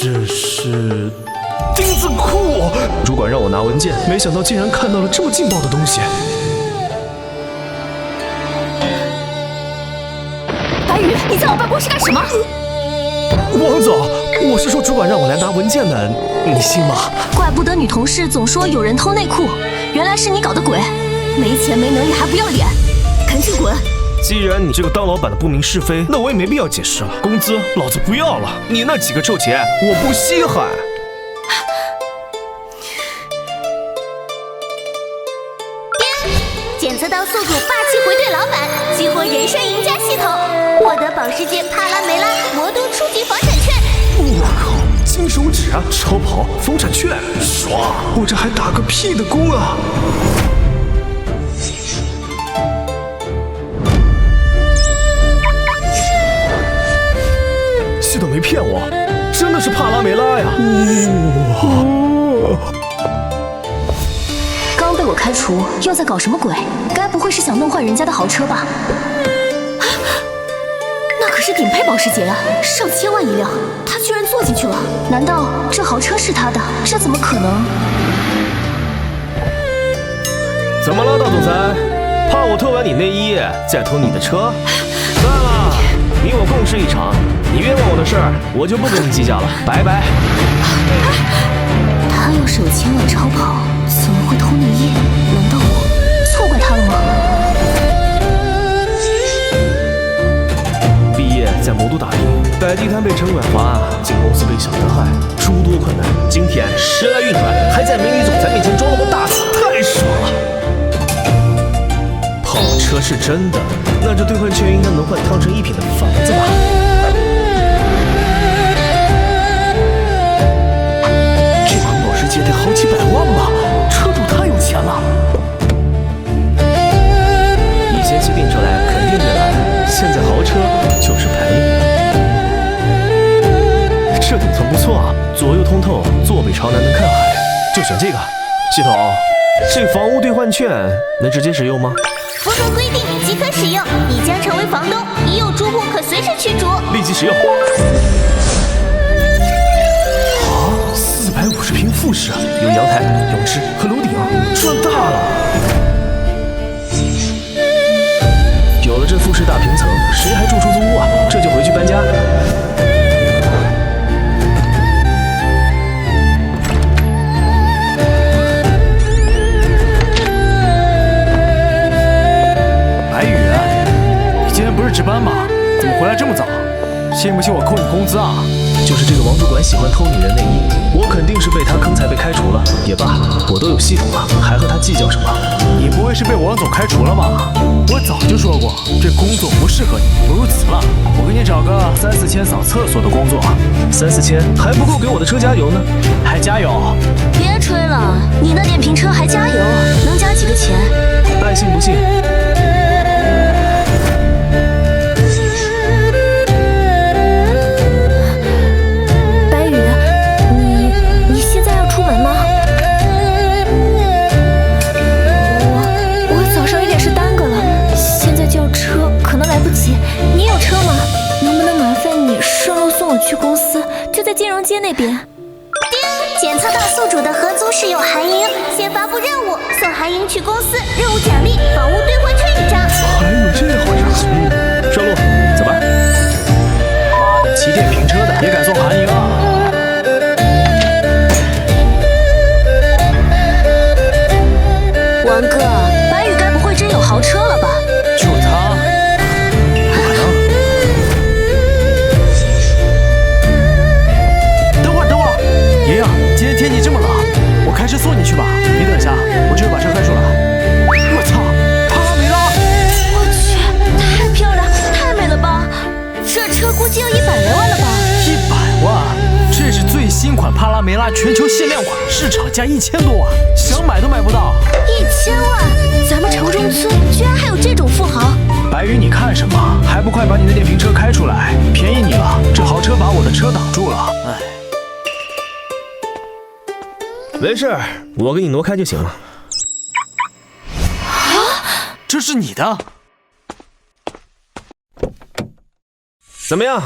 这是钉子库。主管让我拿文件，没想到竟然看到了这么劲爆的东西。白宇，你在我办公室干什么？王总，我是说主管让我来拿文件的，你信吗？怪不得女同事总说有人偷内裤，原来是你搞的鬼！没钱没能力还不要脸，赶紧滚！既然你这个当老板的不明是非，那我也没必要解释了。工资老子不要了，你那几个臭钱我不稀罕。检测到宿主霸气回怼老板，激活人生赢家系统，获得保时捷帕拉梅拉魔都初级房产券。我靠，金手指啊，超跑，房产券，爽！我这还打个屁的工啊！系统没骗我，真的是帕拉梅拉呀！刚被我开除，又在搞什么鬼？该不会是想弄坏人家的豪车吧？那可是顶配保时捷啊，上千万一辆，他居然坐进去了？难道这豪车是他的？这怎么可能？怎么了，大总裁？怕我偷完你内衣，再偷你的车？算了，你我共事一场，你冤枉我的事儿，我就不跟你计较了，拜拜。他要是有千万超跑，怎么会偷内衣？难道我错怪他了吗？毕业在魔都打拼，摆地摊被城管罚，进公司被小德害，诸多困难。今天时来运转，还在美女总裁面前装了我大死，太爽了！跑车是真的，那这兑换券应该能换汤臣一品的房子吧？这款保时捷得好几百万吧？车主太有钱了。以前骑电车来肯定会来，现在豪车就是便宜。这顶层不错啊，左右通透，坐北朝南能看海，就选这个。系统，这房屋兑换券能直接使用吗？符合规定即可使用，你将成为房东，已有住户可随时驱逐。立即使用。450平复式，有阳台、泳池和楼顶，赚大了！有了这复式大平层，谁还住出租屋啊？这就回去搬家。白宇，你今天不是值班吗？怎么回来这么早？信不信我扣你工资啊？就是这个王主管喜欢偷女人内衣，我肯定是被他坑才被开除了。也罢，我都有系统了，还和他计较什么？你不会是被王总开除了吧？我早就说过，这工作不适合你，不如辞了。我给你找个3、4千扫厕所的工作。3、4千还不够给我的车加油呢，还加油？别吹了，你那电瓶车还加油，能加几个钱？爱信不信。你有车吗？能不能麻烦你顺路送我去公司，就在金融街那边。叮，检测到宿主的合租室友韩莹，先发布任务，送韩莹去公司，任务奖励房屋兑换券1张。还有这好事？上路，走吧。妈的，骑电瓶车的也敢送韩莹啊！王哥，白宇该不会真有豪车了吧？就他。爷爷，今天天气这么冷，我开车送你去吧。你等一下，我这就把车开出来。我操，帕拉梅拉！我去，太漂亮，太美了吧！这车估计要100来万了吧？100万？这是最新款帕拉梅拉全球限量款，市场价1000多万，想买都买不到。1000万？咱们城中村居然还有这种富豪！白宇，你看什么？还不快把你的电瓶车开出来？便宜你了，这豪车把我的车挡住了。哎。没事，我给你挪开就行了。这是你的？怎么样？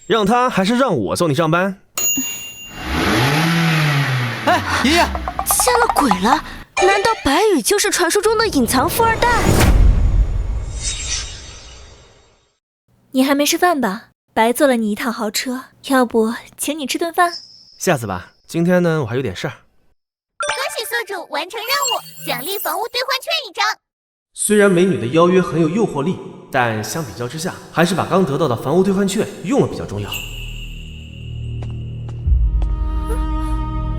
让他还是让我送你上班？哎，爷爷，见了鬼了！难道白羽就是传说中的隐藏富二代？你还没吃饭吧？白坐了你一趟豪车，要不请你吃顿饭？下次吧，今天呢我还有点事儿。恭喜宿主完成任务，奖励房屋兑换券1张。虽然美女的邀约很有诱惑力，但相比较之下，还是把刚得到的房屋兑换券用了比较重要。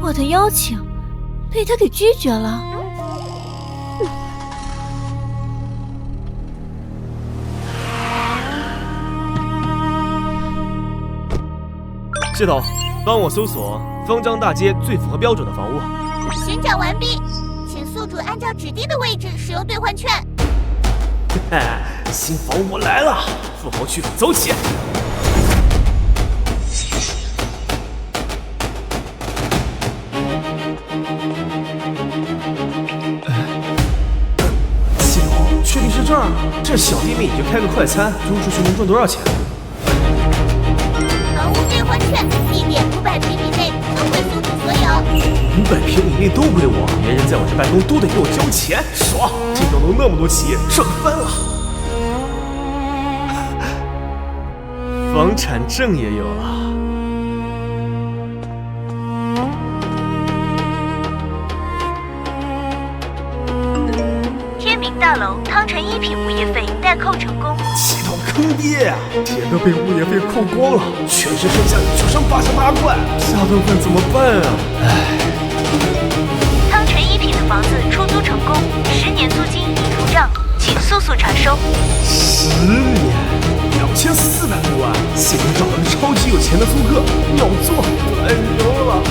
我的邀请被他给拒绝了。系统，帮我搜索方丈大街最符合标准的房屋。寻找完毕，请宿主按照指定的位置使用兑换券。新房我来了，富豪区走起！系统，确定是这儿？这小店面也就开个快餐，租出去能赚多少钱？房屋兑换券，地点500平米内都归宿主所有。500平米内都归我，别人在我这办公都得给我交钱，爽！这栋楼那么多企业，赚翻了。房产证也有了。天明大楼汤臣一品物业费代扣成功。系统坑爹呀！铁哥被物业费扣光了，全身上下就剩88块，下顿饭怎么办啊？汤臣一品的房子出租成功，10年租金已入账，请速速查收。10年，2400多万，系统找了个超级有钱的租客，秒做，太牛了！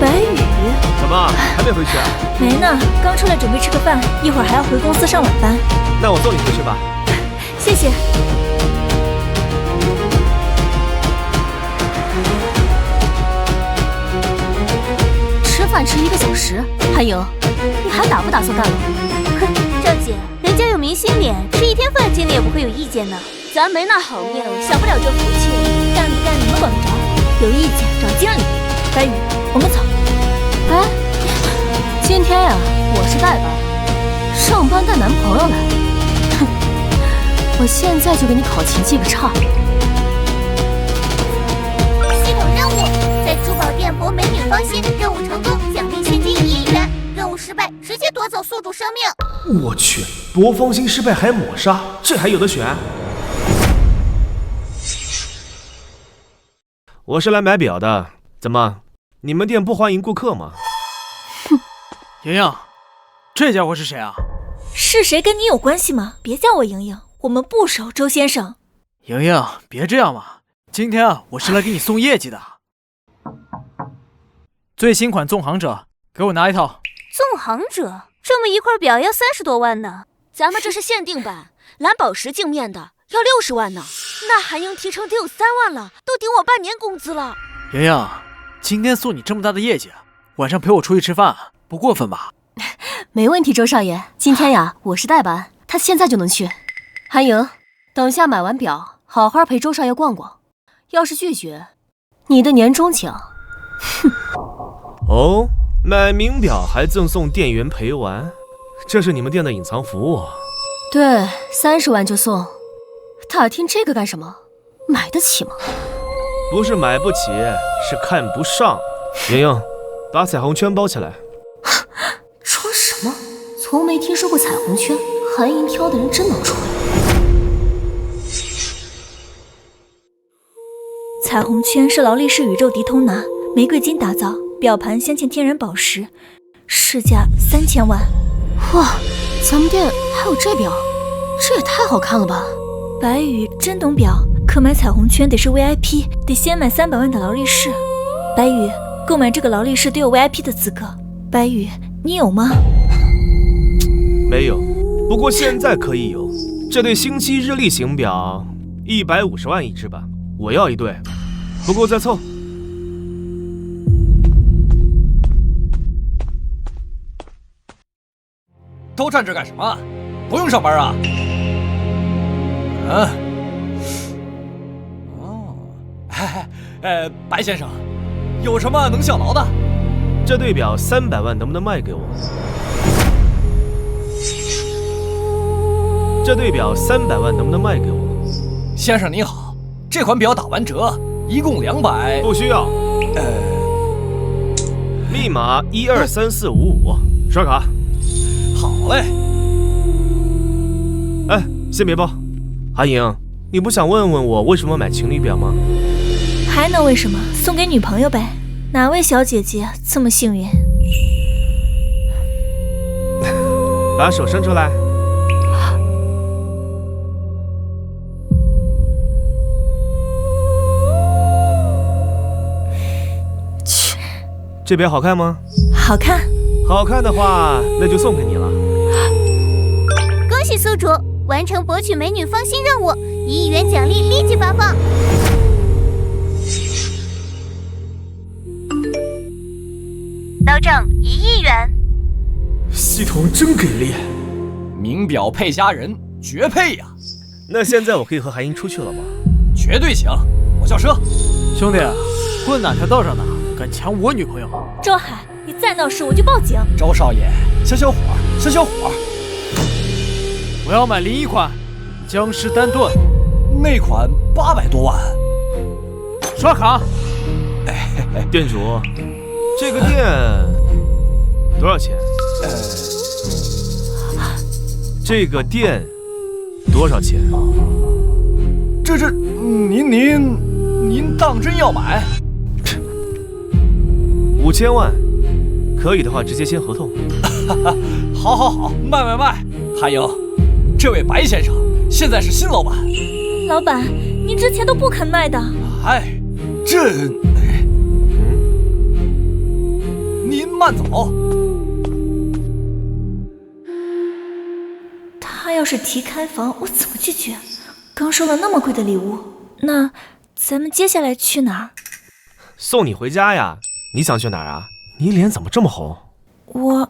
白羽，怎么还没回去啊？没呢，刚出来准备吃个饭，一会儿还要回公司上晚班。那我送你回去吧。谢谢。吃饭吃1个小时，韩莹，你还打不打算干了？哼，赵姐，人家有明星脸，吃1天饭经理也不会有意见呢。咱没那好命，享不了这福气，干不干你们管不着，有意见找经理。白羽，我们走。哎，今天呀，我是代班，上班带男朋友来。哼，我现在就给你考勤记个差。系统任务，在珠宝店博美女芳心，任务成功，奖励现金1亿元。任务失败，直接夺走宿主生命。我去，夺芳心失败还抹杀，这还有的选？我是来买表的，怎么，你们店不欢迎顾客吗？莹莹，这家伙是谁啊？是谁跟你有关系吗？别叫我莹莹，我们不熟，周先生。莹莹，别这样嘛，今天啊，我是来给你送业绩的。最新款纵横者，给我拿一套。纵横者，这么一块表要30多万呢。咱们这是限定版，蓝宝石镜面的要60万呢。那韩英提成得有3万了，都顶我半年工资了。莹莹，今天送你这么大的业绩，晚上陪我出去吃饭，不过分吧？没问题，周少爷。今天呀，我是代班，他现在就能去。韩莹，等下买完表，好好陪周少爷逛逛。要是拒绝，你的年终奖，哼。哦，买名表还赠送店员陪玩，这是你们店的隐藏服务？对，30万就送。打听这个干什么？买得起吗？不是买不起，是看不上。莹莹，把彩虹圈包起来。说什么？从没听说过彩虹圈，韩银挑的人真能吹。彩虹圈是劳力士宇宙迪通拿玫瑰金打造，表盘镶嵌天然宝石，市价3000万。哇，咱们店还有这表，这也太好看了吧！白羽真懂表，可买彩虹圈得是 VIP， 得先买300万的劳力士。白羽，购买这个劳力士得有 VIP 的资格。白羽，你有吗？没有，不过现在可以有。这对星期日历型表150万一只吧，我要一对，不够再凑。都站这干什么？不用上班啊？白先生，有什么能效劳的？这对表300万能不能卖给我？这对表300万能不能卖给我？先生您好，这款表打完折，一共200。不需要。密码123455，刷卡。好嘞。哎，先别报。阿颖，你不想问问我为什么买情侣表吗？还能为什么？送给女朋友呗。哪位小姐姐这么幸运？把手伸出来。去，这表好看吗？好看。好看的话，那就送给你了。恭喜宿主完成博取美女芳心任务，1亿元奖励立即发放。刀证1亿元。系统真给力，名表配佳人，绝配呀！那现在我可以和韩英出去了吗？绝对行，我叫车。兄弟，混哪条道上的，敢抢我女朋友？周海，你再闹事我就报警。周少爷，消消火，消消火。我要买01款江诗丹顿，那款800多万。刷卡。店主，这个店多少钱？这个店多少钱？您当真要买？5000万，可以的话直接签合同。好，卖。还有，这位白先生现在是新老板。老板，您之前都不肯卖的。您慢走。他要是提开房，我怎么拒绝？刚收了那么贵的礼物，那咱们接下来去哪儿？送你回家呀。你想去哪儿啊？你脸怎么这么红？我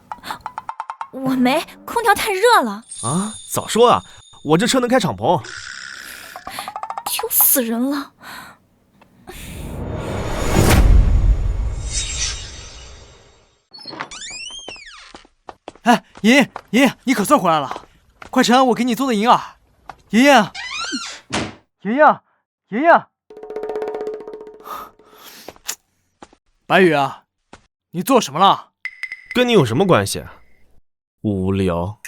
没，空调太热了。啊，早说啊！我这车能开敞篷。丢死人了！哎，莹莹，你可算回来了！快尝我给你做的银耳。莹莹，白宇啊，你做什么了？跟你有什么关系？无聊。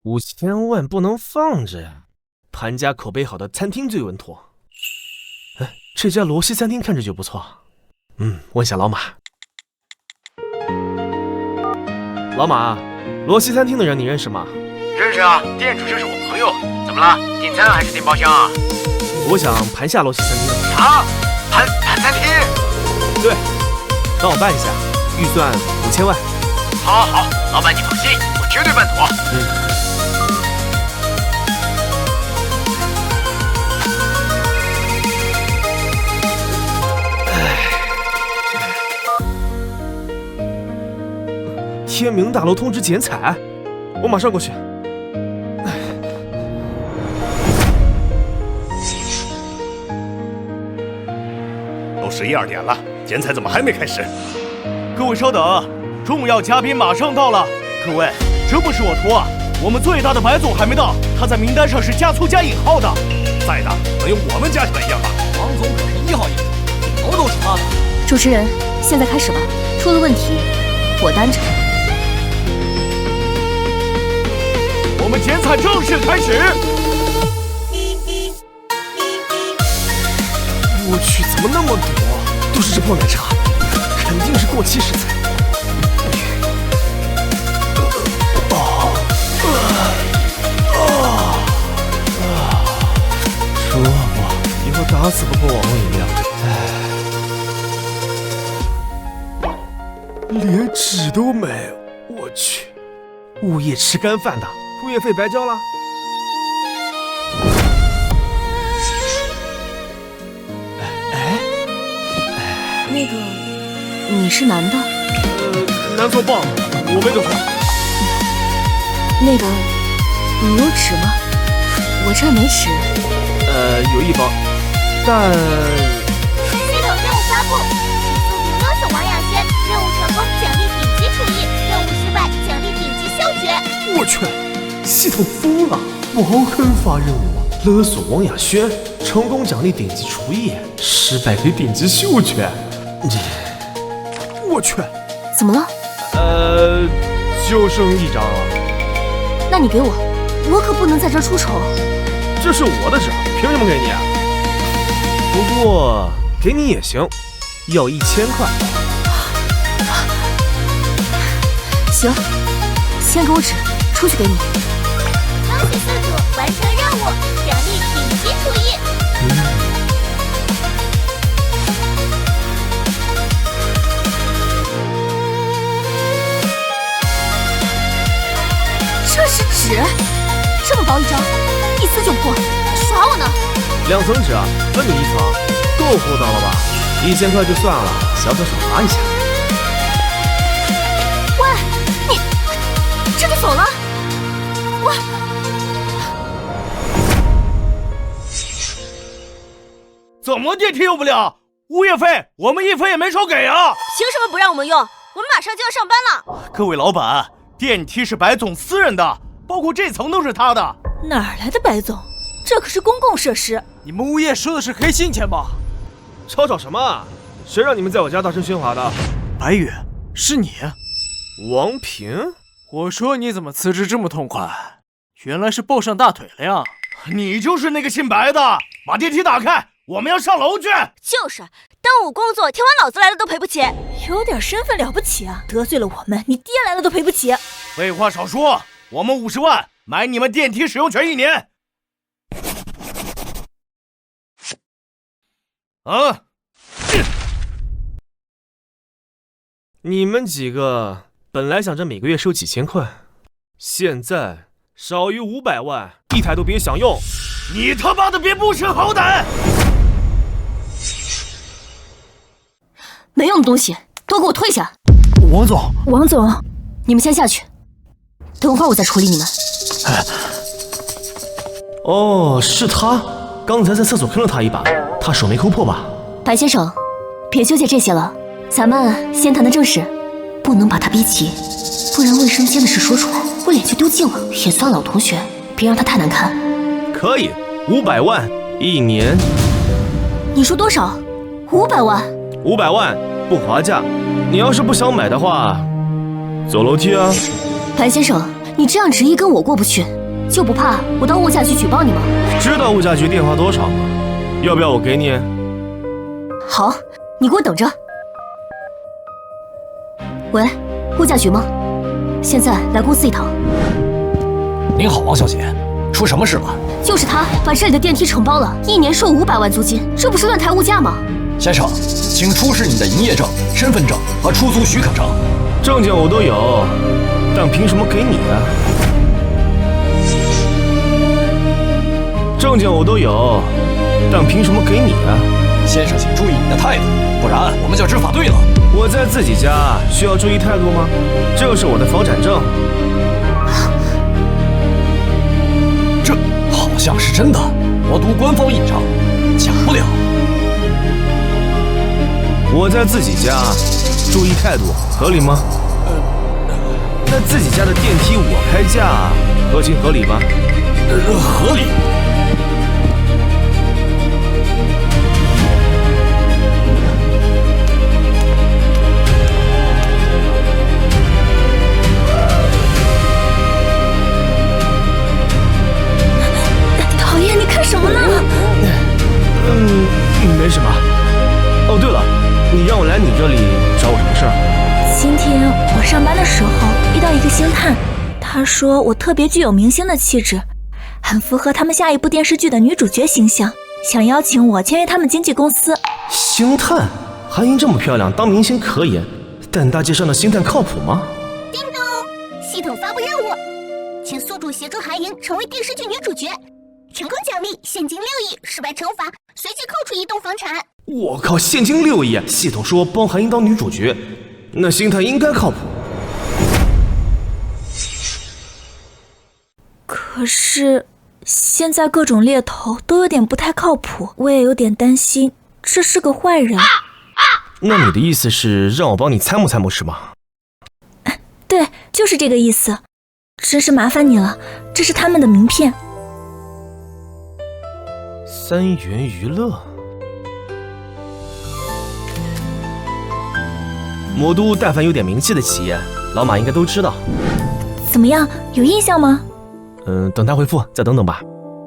5000万不能放着呀，盘家口碑好的餐厅最稳妥。哎，这家罗西餐厅看着就不错。问下老马。老马，罗西餐厅的人你认识吗？认识啊，店主就是我朋友。怎么了？订餐还是订包厢啊？我想盘下罗西餐厅。啊，盘餐厅？对，帮我办一下，预算5000万。好，老板你放心，我绝对办妥。天明大楼通知剪彩，我马上过去。都11、2点了，剪彩怎么还没开始？各位稍等，重要嘉宾马上到了。各位，这不是我图啊，我们最大的白总还没到，他在名单上是加粗加引号的。在的，能用我们加起来一样吗？王总可是1号引号，头都是他的。主持人，现在开始吧，出了问题我担着。我们剪彩正式开始。我去，怎么那么多？都是这泡奶茶，肯定是过期食材。说吧，以后打死不碰网红饮料。连纸都没，我去，物业吃干饭的，物业费白交了。那个，你是男的？男错棒，我没得错。那个，你有纸吗？我这儿没纸。有一包，但……系统任务发布，速度勒索王亚轩，任务成功奖励顶级厨艺，任务失败奖励顶级嗅觉。我去，系统疯了！王亨发任务，勒索王亚轩，成功奖励顶级厨艺，失败给顶级嗅觉。我去，怎么了？就剩一张了。那你给我，我可不能在这儿出丑。这是我的纸，凭什么给你？不过给你也行，要1000块。行，先给我纸，出去给你。恭喜宿主完成任务，奖励顶级厨艺。这是纸，这么薄一张，一撕就破，耍我呢2层纸，分你1层，够厚道了吧？1000块就算了，小小惩罚一下。喂，你这就走了？怎么电梯用不了？物业费我们1分也没少给啊！凭什么不让我们用？我们马上就要上班了。各位老板，电梯是白总私人的，包括这层都是他的。哪儿来的白总？这可是公共设施。你们物业收的是黑心钱吧？吵什么？谁让你们在我家大声喧哗的？白宇，是你？王平？我说你怎么辞职这么痛快？原来是抱上大腿了呀！你就是那个姓白的，把电梯打开，我们要上楼去。就是，耽误工作，天王老子来了都赔不起。有点身份了不起啊！得罪了我们，你爹来了都赔不起。废话少说，我们50万买你们电梯使用权1年。你们几个本来想着每个月收几千块，现在少于500万，一台都别想用。你他妈的别不识好歹！没用的东西都给我退下！王总，王总，你们先下去，等会儿我再处理你们。哦，是他，刚才在厕所坑了他一把，他手没抠破吧？白先生，别纠结这些了，咱们先谈谈正事，不能把他逼急，不然卫生间的事说出来，我脸就丢尽了。也算老同学，别让他太难看。可以，500万1年。你说多少？500万？500万不划价，你要是不想买的话，走楼梯啊。白先生，你这样执意跟我过不去，就不怕我到物价局举报你吗？知道物价局电话多少吗？要不要我给你？好，你给我等着。喂，物价局吗？现在来公司一趟。您好，王小姐，出什么事了？就是他把这里的电梯承包了，1年收500万租金，这不是乱抬物价吗？先生，请出示你的营业证、身份证和出租许可证。证件我都有，但凭什么给你啊？证件我都有，但凭什么给你啊？先生，请注意你的态度，不然我们就执法队了。我在自己家需要注意态度吗？这是我的房产证。这好像是真的，我读官方印章，假不了。我在自己家注意态度，合理吗？那自己家的电梯我开价，合情合理吧？合理。讨厌，你看什么呢？没什么。哦，对了，你让我来你这里找我什么事儿？今天我上班的时候遇到一个星探，他说我特别具有明星的气质，很符合他们下一部电视剧的女主角形象，想邀请我签约他们经纪公司。星探，韩英这么漂亮，当明星可以，但大街上的星探靠谱吗？叮咚，系统发布任务，请宿主协助韩莹成为电视剧女主角，成功奖励现金6亿，失败惩罚随即扣除一栋房产。我靠，现金6亿！系统说帮韩英当女主角，那星探应该靠谱。可是现在各种猎头都有点不太靠谱，我也有点担心这是个坏人。那你的意思是让我帮你参谋参谋是吗？对，就是这个意思。真是麻烦你了，这是他们的名片。三元娱乐，魔都但凡有点名气的企业，老马应该都知道。怎么样，有印象吗？等他回复再等等吧。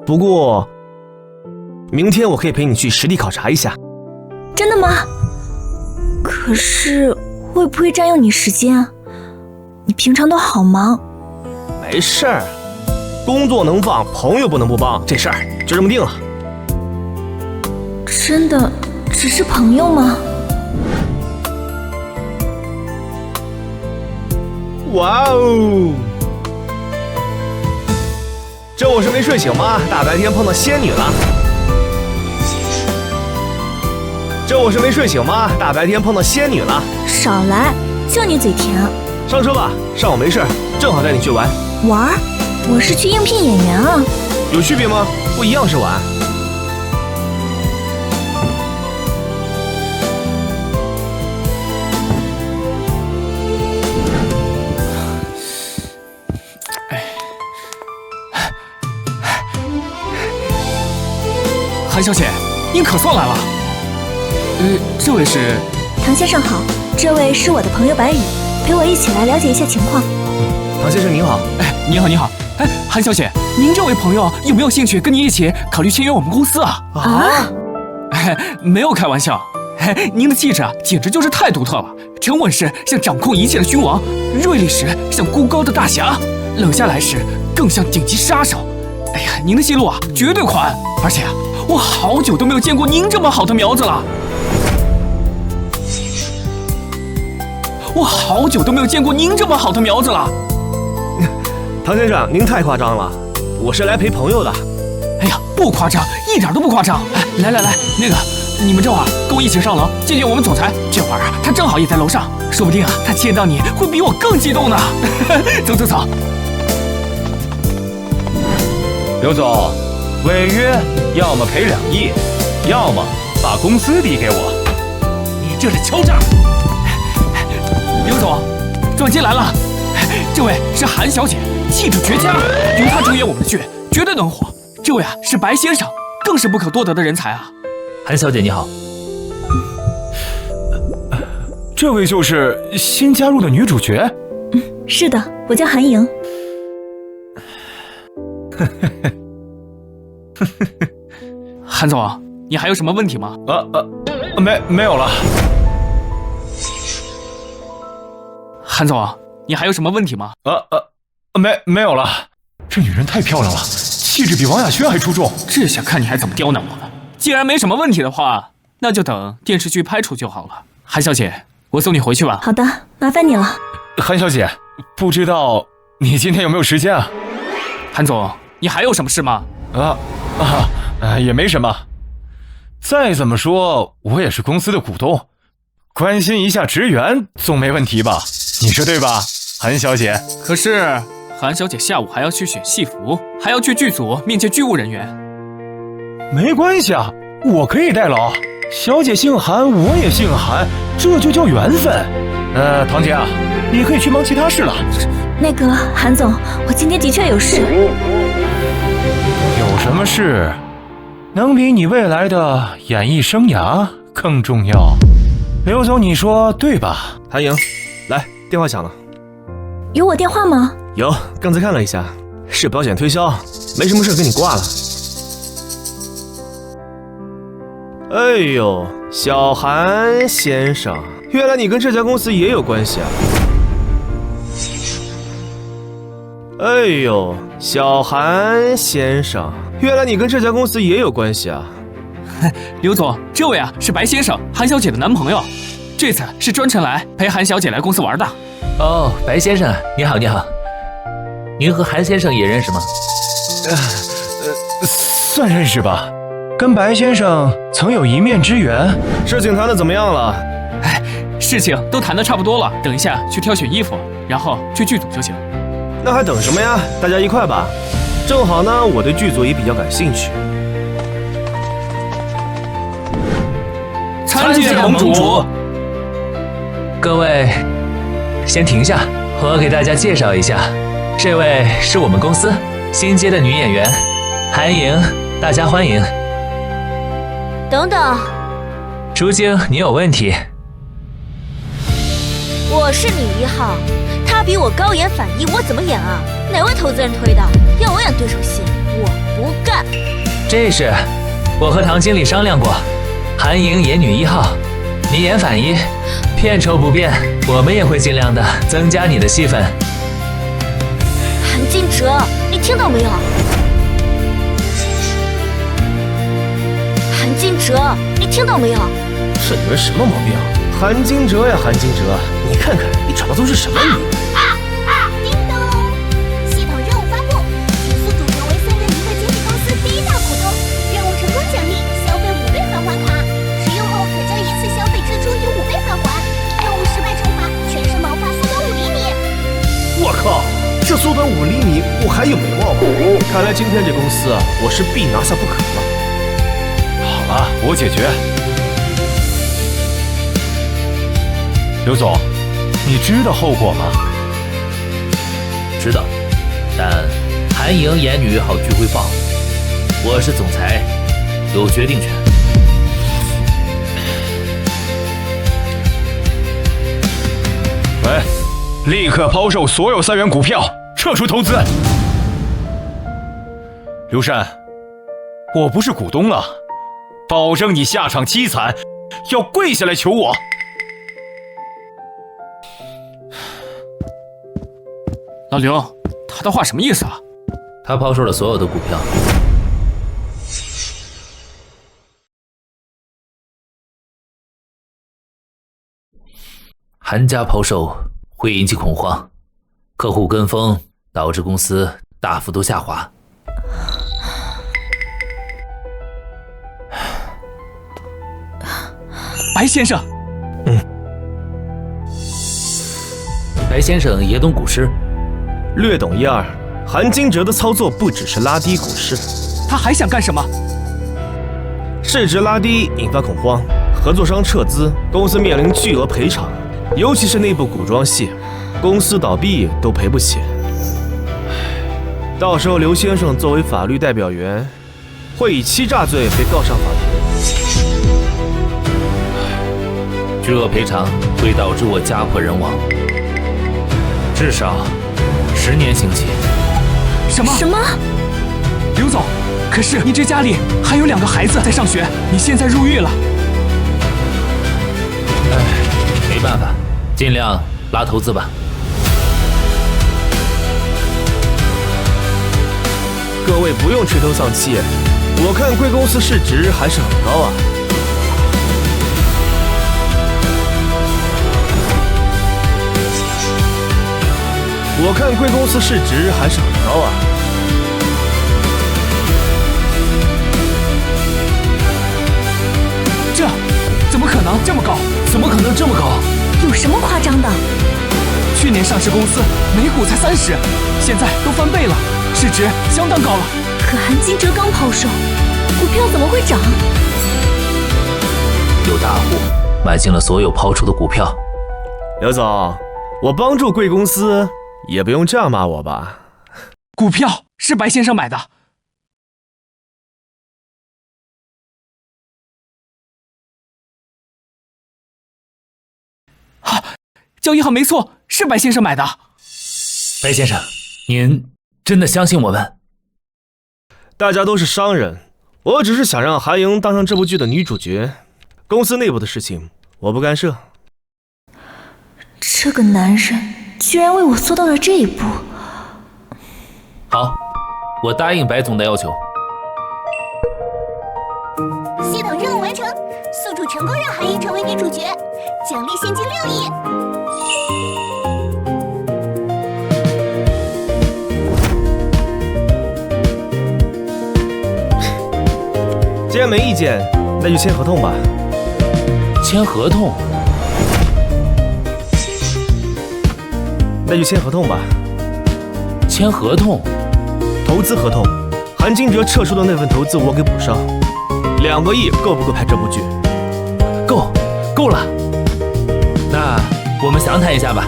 不过明天我可以陪你去实地考察一下。真的吗？可是会不会占用你时间啊？你平常都好忙。没事儿，工作能放，朋友不能不帮，这事儿就这么定了。真的只是朋友吗？哇哦！这我是没睡醒吗？大白天碰到仙女了。这我是没睡醒吗？大白天碰到仙女了。少来，就你嘴甜。上车吧，上午没事，正好带你去玩。玩？我是去应聘演员啊。有区别吗？不一样是玩。韩小姐，您可算来了。这位是？唐先生好，这位是我的朋友白羽，陪我一起来了解一下情况。唐先生您好。您好您好。韩小姐，您这位朋友有没有兴趣跟您一起考虑签约我们公司啊？没有开玩笑。您的气质啊，简直就是太独特了。沉稳时像掌控一切的君王，锐利时像孤高的大侠，冷下来时更像顶级杀手。哎呀，您的戏路啊，绝对宽。而且啊，我好久都没有见过您这么好的苗子了。我好久都没有见过您这么好的苗子了。唐先生，您太夸张了，我是来陪朋友的。哎呀，不夸张，一点都不夸张。来，那个，你们这会儿跟我一起上楼见见我们总裁。这会儿啊，他正好也在楼上，说不定啊，他见到你会比我更激动呢。走。刘总，违约要么赔2亿，要么把公司抵给我。你这是敲诈！刘总，转机来了，这位是韩小姐，气质绝佳，由她主演我们的剧，绝对能火。这位啊是白先生，更是不可多得的人才啊。韩小姐你好。这位就是新加入的女主角？是的，我叫韩莹。韩总，你还有什么问题吗？没有了。韩总，你还有什么问题吗？没有了。这女人太漂亮了，气质比王亚轩还出众。这下看你还怎么刁难我了。既然没什么问题的话，那就等电视剧拍出就好了。韩小姐，我送你回去吧。好的，麻烦你了。韩小姐，不知道你今天有没有时间啊？韩总，你还有什么事吗？也没什么。再怎么说，我也是公司的股东，关心一下职员总没问题吧？你说对吧，韩小姐？可是韩小姐下午还要去选戏服，还要去剧组面见剧务人员。没关系啊，我可以代劳。小姐姓韩，我也姓韩，这就叫缘分。唐姐啊，你可以去忙其他事了。那个韩总，我今天的确有事。有什么事能比你未来的演艺生涯更重要？刘总，你说对吧？韩莹，来，电话响了。有我电话吗？有，刚才看了一下，是保险推销，没什么事，给你挂了。哎呦，小韩先生，原来你跟这家公司也有关系啊！哎呦，小韩先生，原来你跟这家公司也有关系啊！刘总，这位啊是白先生，韩小姐的男朋友，这次是专程来陪韩小姐来公司玩的。哦，白先生，你好，你好。您和韩先生也认识吗？算认识吧，跟白先生曾有一面之缘。事情谈得怎么样了？事情都谈得差不多了，等一下去挑选衣服，然后去剧组就行。那还等什么呀？大家一块吧。正好呢，我对剧组也比较感兴趣。参见盟主。各位，先停下，我给大家介绍一下，这位是我们公司新接的女演员韩莹，大家欢迎。等等，朱晶，你有问题？我是女1号，她比我高演反一，我怎么演啊？哪位投资人推的？要我演对手戏，我不干。这事我和唐经理商量过，韩莹演女1号，你演反一，片酬不变，我们也会尽量的增加你的戏份。韩金哲，你听到没有？韩金哲，你听到没有？这女人什么毛病啊？韩金哲呀，韩金哲，你看看你找的都是什么女人？叮咚！系统任务发布，请宿主成为3人一个经纪公司第1大股东，任务成功奖励消费5倍返还卡，使用后可将一次消费支出以5倍返还。任务失败惩罚全身毛发缩短5厘米。我靠，这缩短5厘米，我还有眉毛吗？看来今天这公司啊，我是必拿下不可了。好了，我解决。刘总，你知道后果吗？知道，但韩莹演女1号剧会放，我是总裁，有决定权。喂，立刻抛售所有3元股票，撤出投资。刘山，我不是股东了，保证你下场凄惨，要跪下来求我。老刘，他的话什么意思啊？他抛售了所有的股票。韩家抛售会引起恐慌，客户跟风，导致公司大幅度下滑。白先生，白先生也懂股市，略懂一二。韩金哲的操作不只是拉低股市，他还想干什么？市值拉低引发恐慌，合作商撤资，公司面临巨额赔偿，尤其是内部古装戏，公司倒闭都赔不起。到时候刘先生作为法律代表员，会以欺诈罪被告上法庭。巨额赔偿会导致我家破人亡，至少10年刑期。什么？刘总，可是你这家里还有2个孩子在上学，你现在入狱了。没办法，尽量拉投资吧。各位不用垂头丧气，我看贵公司市值还是很高啊。我看贵公司市值还是很高啊。这怎么可能这么高？怎么可能这么高？有什么夸张的？去年上市公司每股才30，现在都翻倍了，市值相当高了。可韩金哲刚抛售，股票怎么会涨？有大户买进了所有抛出的股票。刘总，我帮助贵公司也不用这样骂我吧？股票是白先生买的。交易号没错，是白先生买的。白先生，您真的相信我们？大家都是商人，我只是想让韩莹当上这部剧的女主角，公司内部的事情我不干涉。这个男人居然为我做到了这一步。好，我答应白总的要求。系统任务完成，宿主成功让韩莹成为女主角，奖励现金6亿。既然没意见，那就签合同吧。签合同？那就签合同吧。签合同？投资合同，韩金哲撤出的那份投资我给补上，2个亿够不够拍这部剧？够了。那我们详谈一下吧。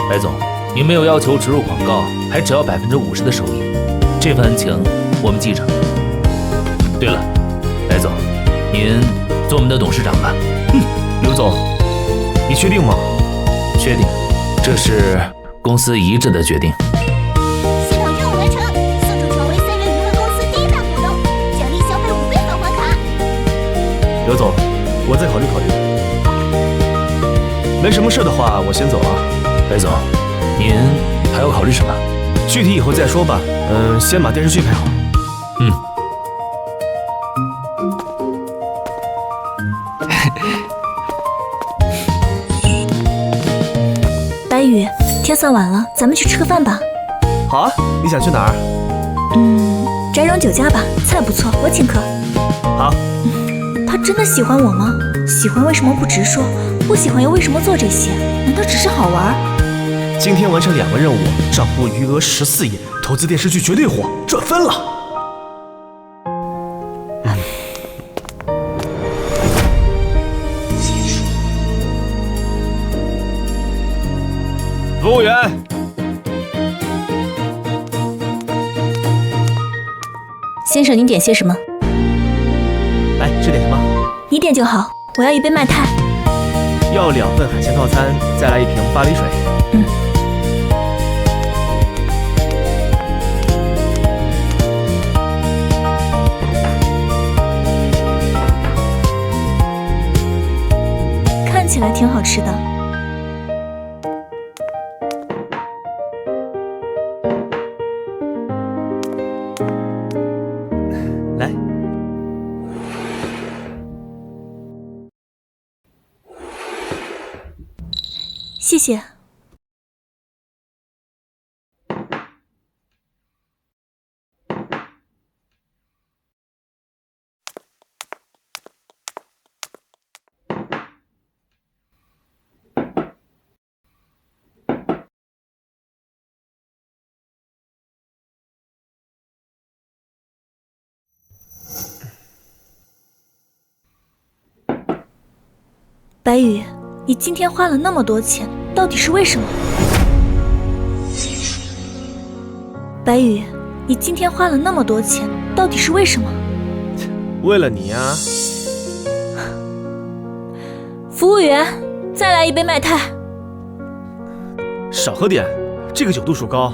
白总，您没有要求植入广告，还只要50%的收益，这份恩情我们记着。对了，白总，您做我们的董事长吧。刘总，你确定吗？确定，这是公司一致的决定。系统任务完成，宿主成为3元娱乐公司第一大股东，奖励消费5倍返还卡。刘总，我再考虑考虑。没什么事的话，我先走了。白总，您还要考虑什么？具体以后再说吧。先把电视剧拍好。白宇，天算晚了，咱们去吃个饭吧。好啊，你想去哪儿？翟荣酒家吧，菜不错，我请客。好。他真的喜欢我吗？喜欢为什么不直说？不喜欢又为什么做这些？难道只是好玩？今天完成2个任务，账户余额14亿，投资电视剧绝对火，赚翻了。服务员，先生，您点些什么？来，吃点什么？你点就好，我要一杯麦泰。要2份海鲜套餐，再来1瓶巴黎水。看起来挺好吃的。来，谢谢。白宇，你今天花了那么多钱，到底是为什么？白宇，你今天花了那么多钱，到底是为什么？为了你啊！服务员，再来一杯麦泰。少喝点，这个酒度数高。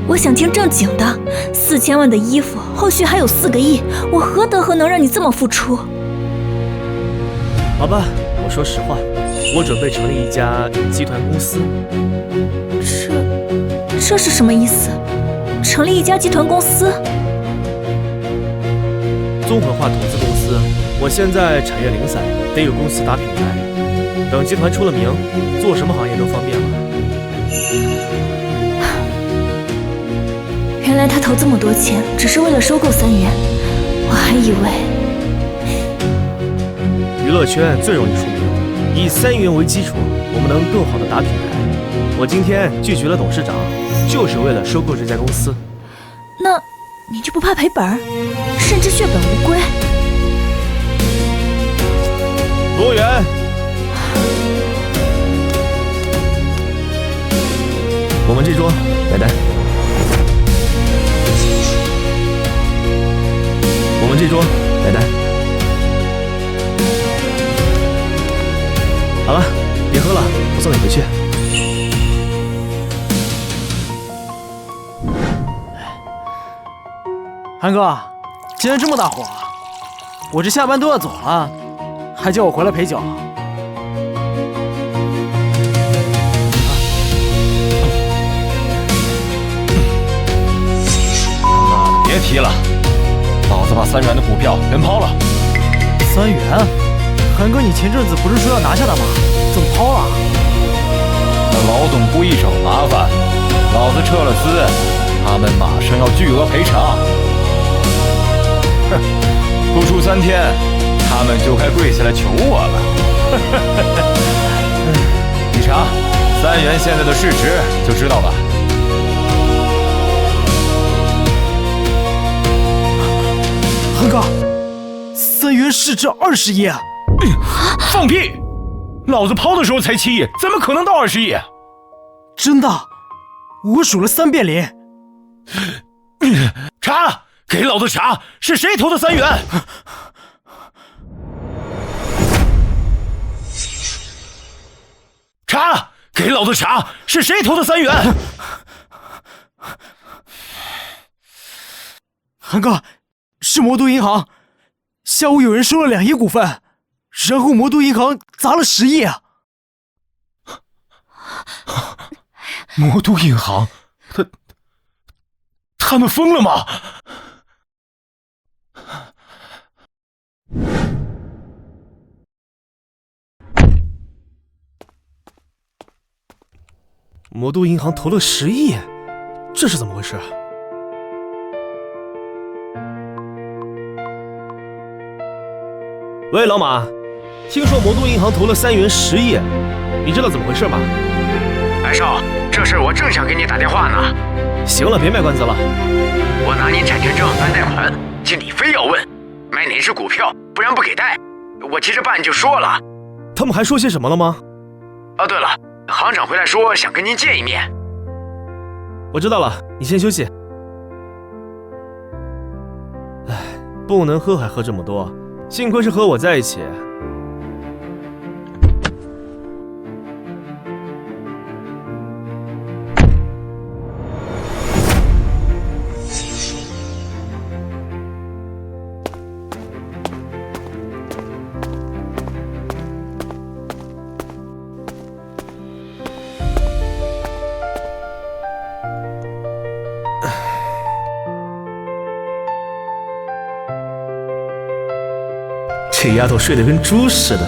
我想听正经的，4000万的衣服，后续还有4个亿，我何德何能让你这么付出？好吧，我说实话，我准备成立一家集团公司。这是什么意思？成立一家集团公司？综合化投资公司。我现在产业零散，得有公司打品牌。等集团出了名，做什么行业都方便了。原来他投这么多钱，只是为了收购3元，我还以为……娱乐圈最容易出名，以3元为基础，我们能更好的打品牌。我今天拒绝了董事长，就是为了收购这家公司。那你就不怕赔本，甚至血本无归？服务员，我们这桌买单。我们这桌买单。好了，别喝了，我送你回去。韩哥，今天这么大火，我这下班都要走了，还叫我回来陪酒。别提了，老子把3元的股票全抛了。3元？韩哥，你前阵子不是说要拿下的吗？怎么抛了？那老总故意找麻烦，老子撤了资，他们马上要巨额赔偿。哼，不出3天，他们就该跪下来求我了。一查，3元现在的市值就知道了。韩哥，3元市值20亿。放屁！老子抛的时候才7亿，怎么可能到20亿？真的，我数了3遍0。查，给老子查，是谁投的3元？查，给老子查，是谁投的3元？韩哥，是魔都银行。下午有人收了2亿股份，然后魔都银行砸了10亿。魔都银行，他们疯了吗？魔都银行投了10亿，这是怎么回事？喂，老马，听说魔都银行投了3元10亿，你知道怎么回事吗？白少，这事我正想给你打电话呢。行了，别卖关子了。我拿您产权证办贷款，经理非要问买哪只股票，不然不给贷。我急着办就说了。他们还说些什么了吗？哦，对了，行长回来说想跟您见一面。我知道了，你先休息。唉，不能喝还喝这么多，幸亏是和我在一起。这丫头睡得跟猪似的。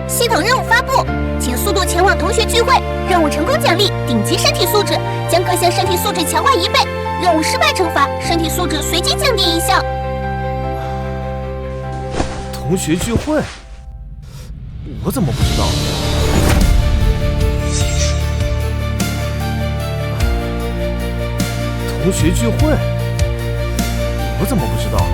系统任务发布，请速度前往同学聚会，任务成功奖励顶级身体素质，将各项身体素质强化1倍，任务失败惩罚身体素质随机降低1项。同学聚会，我怎么不知道？同学聚会，我怎么不知道？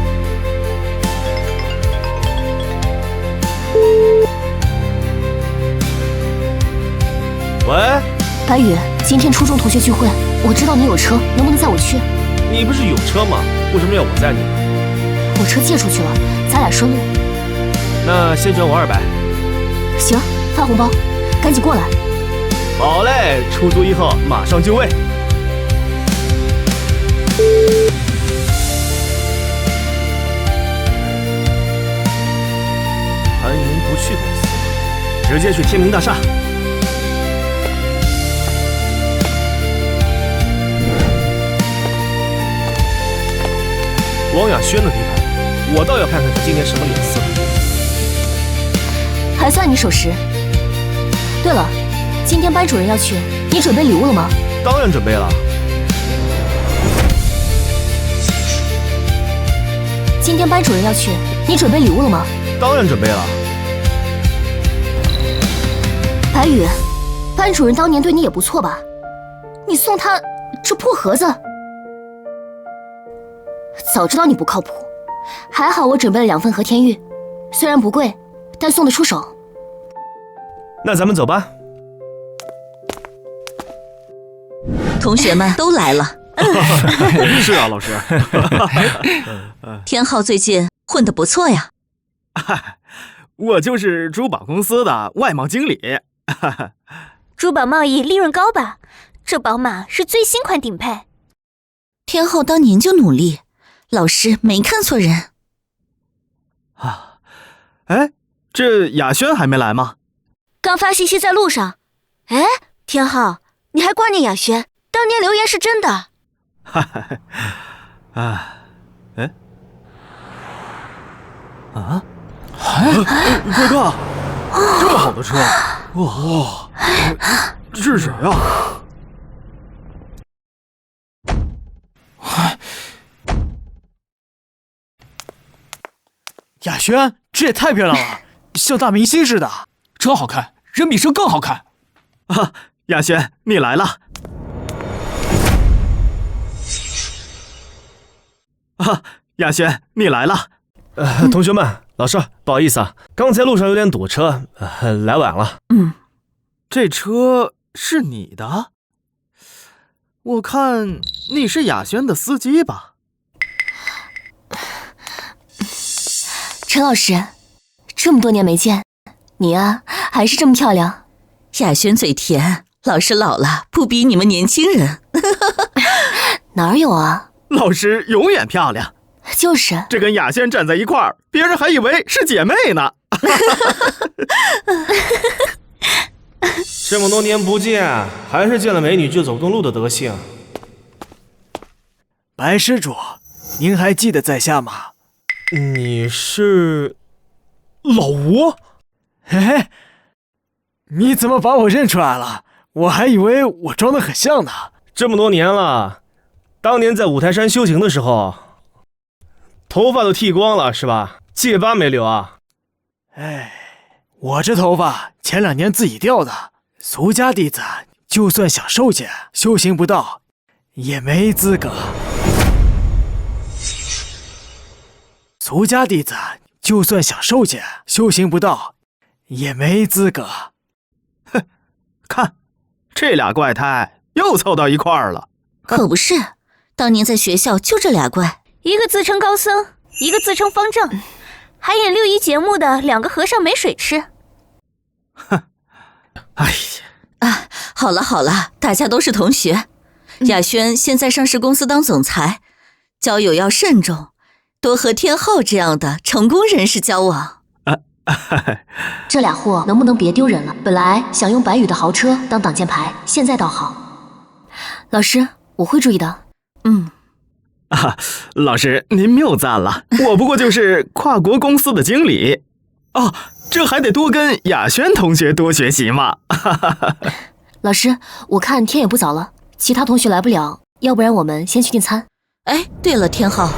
喂，白宇，今天初中同学聚会，我知道你有车，能不能载我去？你不是有车吗？为什么要我载你？我车借出去了，咱俩顺路。那先转我200。行，发红包，赶紧过来。好嘞，出租1号马上就位。韩云不去公司，直接去天明大厦。王雅轩的地盘，我倒要看看他今天什么脸色。还算你守时。对了，今天班主任要去，你准备礼物了吗？当然准备了。今天班主任要去，你准备礼物了吗？当然准备了。白宇，班主任当年对你也不错吧？你送他这破盒子，早知道你不靠谱。还好我准备了2份和田玉，虽然不贵，但送得出手。那咱们走吧。同学们都来了。是啊，老师。天浩最近混得不错呀。我就是珠宝公司的外贸经理。珠宝贸易利润高吧？这宝马是最新款顶配。天浩当年就努力，老师没看错人。啊，哎，这雅轩还没来吗？刚发信息在路上。哎，天浩，你还挂念雅轩？当年留言是真的。哈哈，啊，哎，啊！快看，这么好的车，哇！这是谁啊？雅轩，这也太漂亮了，像大明星似的。车好看，人比车更好看。啊，雅轩，你来了。啊，雅轩，你来了。同学们，老师，不好意思啊，刚才路上有点堵车，来晚了。这车是你的？我看你是雅轩的司机吧？陈老师，这么多年没见，你啊还是这么漂亮。雅轩嘴甜，老师老了不比你们年轻人。哪有啊？老师永远漂亮。就是，这跟雅轩站在一块儿，别人还以为是姐妹呢。这么多年不见，还是见了美女就走动路的德行。白施主，您还记得在下吗？你是老吴？嘿嘿，你怎么把我认出来了？我还以为我装得很像呢。这么多年了，当年在五台山修行的时候，头发都剃光了是吧？戒疤没留啊？哎，我这头发前2年自己掉的，俗家弟子就算想受戒，修行不到，也没资格。俗家弟子就算想受戒，修行不到，也没资格。哼，看，这俩怪胎又凑到一块儿了。可不是，当年在学校就这俩怪，一个自称高僧，一个自称方正，还演6一节目的2个和尚没水吃。哼，哎呀！啊，好了好了，大家都是同学。雅轩现在上市公司当总裁，交友要慎重。多和天浩这样的成功人士交往。这俩货能不能别丢人了？本来想用白宇的豪车当挡箭牌，现在倒好。老师，我会注意的。老师您谬赞了，我不过就是跨国公司的经理。哦，这还得多跟雅轩同学多学习嘛。老师，我看天也不早了，其他同学来不了，要不然我们先去订餐。哎，对了，天浩。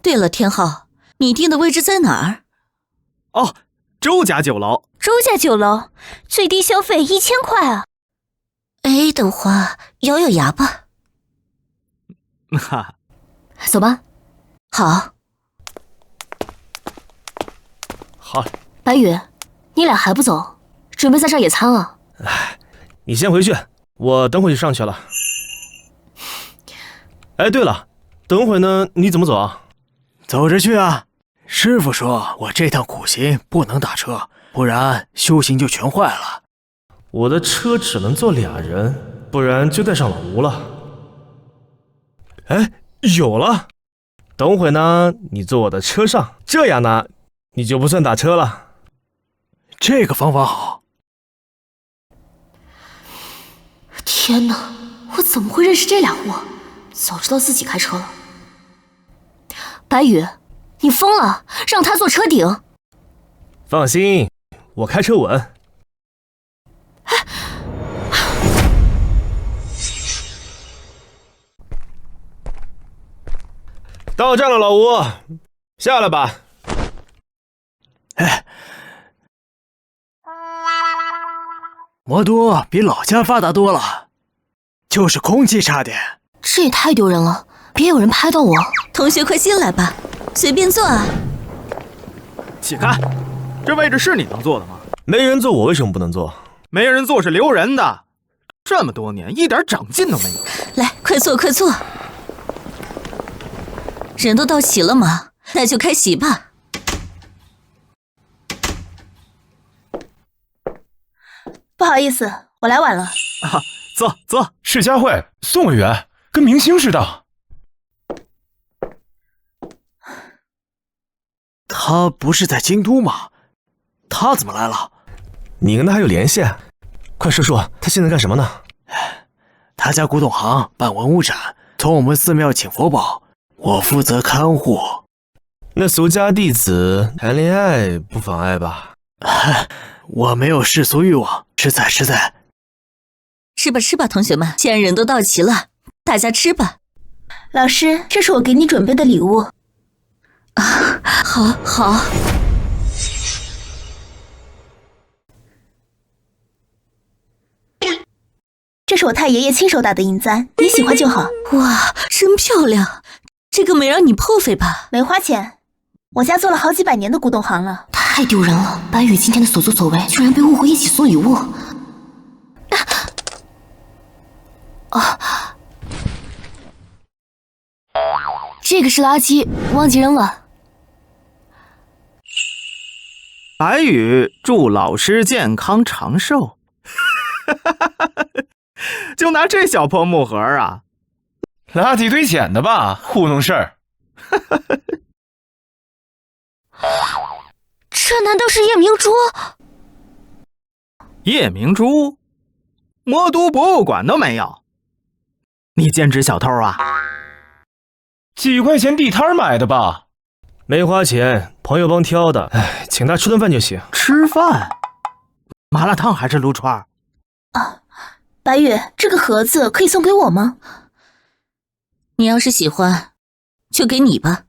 对了，天浩，你订的位置在哪儿？哦，周家酒楼。周家酒楼最低消费1000块啊！哎的话，咬咬牙吧。哈，走吧。好。好。白宇，你俩还不走？准备在这儿野餐啊？你先回去，我等会就上去了。哎，对了，等会呢，你怎么走啊？走着去啊！师傅说我这趟苦行不能打车，不然修行就全坏了。我的车只能坐2人，不然就带上老吴了。哎，有了！等会呢，你坐我的车上，这样呢，你就不算打车了。这个方法好。天哪，我怎么会认识这俩货？早知道自己开车了。白宇，你疯了，让他坐车顶。放心，我开车稳。到站了，老吴，下来吧。哎，魔都比老家发达多了，就是空气差点。这也太丢人了，别有人拍到我。同学快进来吧，随便坐啊。起开，这位置是你能坐的吗？没人坐，我为什么不能坐？没人坐是留人的，这么多年一点长进都没有。来，快坐快坐。人都到齐了吗？那就开席吧。不好意思，我来晚了。啊，坐。是佳慧，宋委员，跟明星似的。他不是在京都吗？他怎么来了？你跟他还有联系？快说说，他现在干什么呢？他家古董行办文物展，从我们寺庙请佛宝，我负责看护。那俗家弟子谈恋爱不妨碍吧？我没有世俗欲望，实在。吃吧吃吧，同学们，既然人都到齐了，大家吃吧。老师，这是我给你准备的礼物。啊，好。这是我太爷爷亲手打的银簪，你喜欢就好。哇，真漂亮！这个没让你破费吧？没花钱，我家做了好几百年的古董行了。太丢人了！白羽今天的所作所为，居然被误会一起送礼物。这个是垃圾，忘记扔了。白羽祝老师健康长寿。就拿这小破木盒啊？垃圾堆捡的吧，糊弄事儿。这难道是夜明珠？夜明珠？魔都博物馆都没有，你兼职小偷啊？几块钱地摊买的吧？没花钱，朋友帮挑的。哎，请他吃顿饭就行。吃饭？麻辣烫还是撸串？白羽，这个盒子可以送给我吗？你要是喜欢，就给你吧。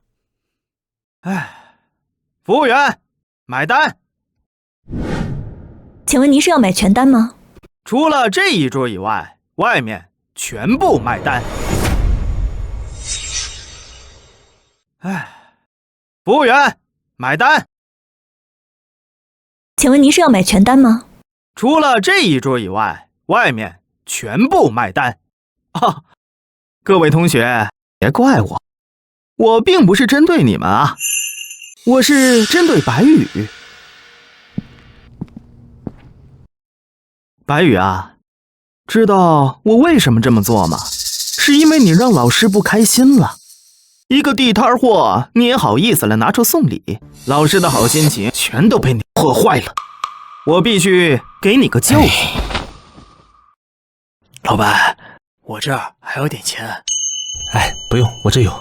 服务员，买单。请问您是要买全单吗？除了这一桌以外，外面全部买单。服务员，买单。请问您是要买全单吗？除了这一桌以外，外面全部买单。各位同学，别怪我，我并不是针对你们啊，我是针对白羽。白羽啊，知道我为什么这么做吗？是因为你让老师不开心了。一个地摊货，你也好意思来拿出送礼，老师的好心情全都被你破坏了。我必须给你个教训。老板，我这儿还有点钱。不用，我这有。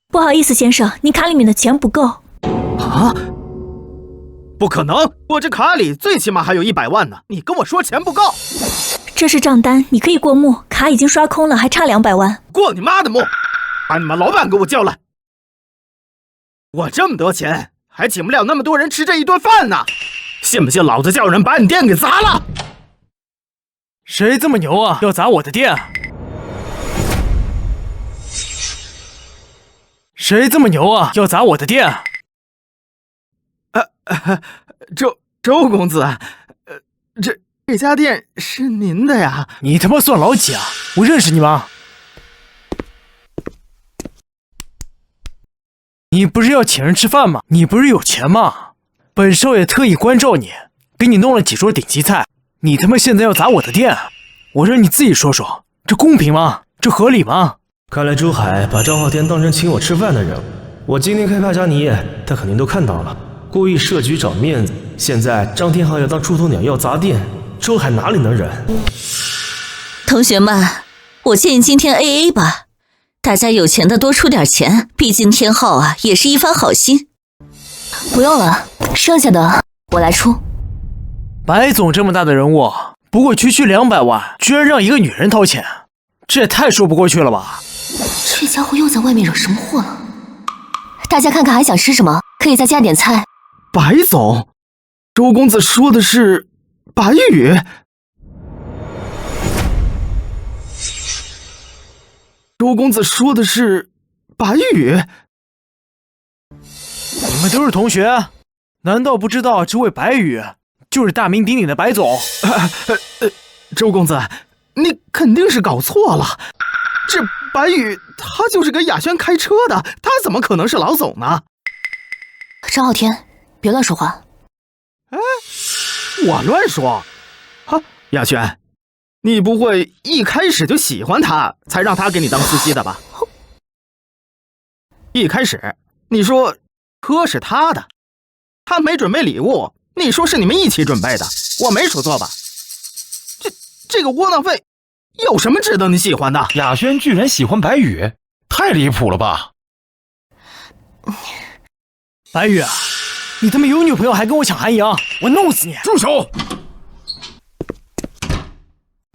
不好意思，先生，你卡里面的钱不够。不可能，我这卡里最起码还有100万呢，你跟我说钱不够？这是账单，你可以过目，卡已经刷空了，还差200万。过你妈的目！把你们老板给我叫来！我这么多钱，还请不了那么多人吃这一顿饭呢，信不信老子叫人把你店给砸了？谁这么牛啊，要砸我的店？谁这么牛啊，要砸我的店？周公子，这家店是您的呀？你他妈算老几啊？我认识你吗？你不是要请人吃饭吗？你不是有钱吗？本少爷特意关照你，给你弄了几桌顶级菜，你他妈现在要砸我的店？我让你自己说说，这公平吗？这合理吗？看来朱海把张昊天当成请我吃饭的人，我今天开帕加尼，他肯定都看到了，故意设局找面子。现在张天昊要当出头鸟要砸店，周海哪里能忍？同学们，我建议今天 AA 吧，大家有钱的多出点钱，毕竟天昊啊也是一番好心。不用了，剩下的我来出。白总这么大的人物，不过区200万，居然让一个女人掏钱，这也太说不过去了吧？这家伙又在外面惹什么祸了？大家看看还想吃什么，可以再加点菜。白总，周公子说的是白羽？周公子说的是白羽？你们都是同学，难道不知道这位白羽就是大名鼎鼎的白总？周公子，你肯定是搞错了。这白羽他就是给雅轩开车的，他怎么可能是老总呢？张昊天，别乱说话。我乱说？雅轩，你不会一开始就喜欢他，才让他给你当司机的吧？一开始你说车是他的，他没准备礼物，你说是你们一起准备的，我没说错吧？这个窝囊废，有什么值得你喜欢的？雅轩居然喜欢白羽，太离谱了吧！白羽啊，你他妈有女朋友还跟我抢韩莹，我弄死你！住手！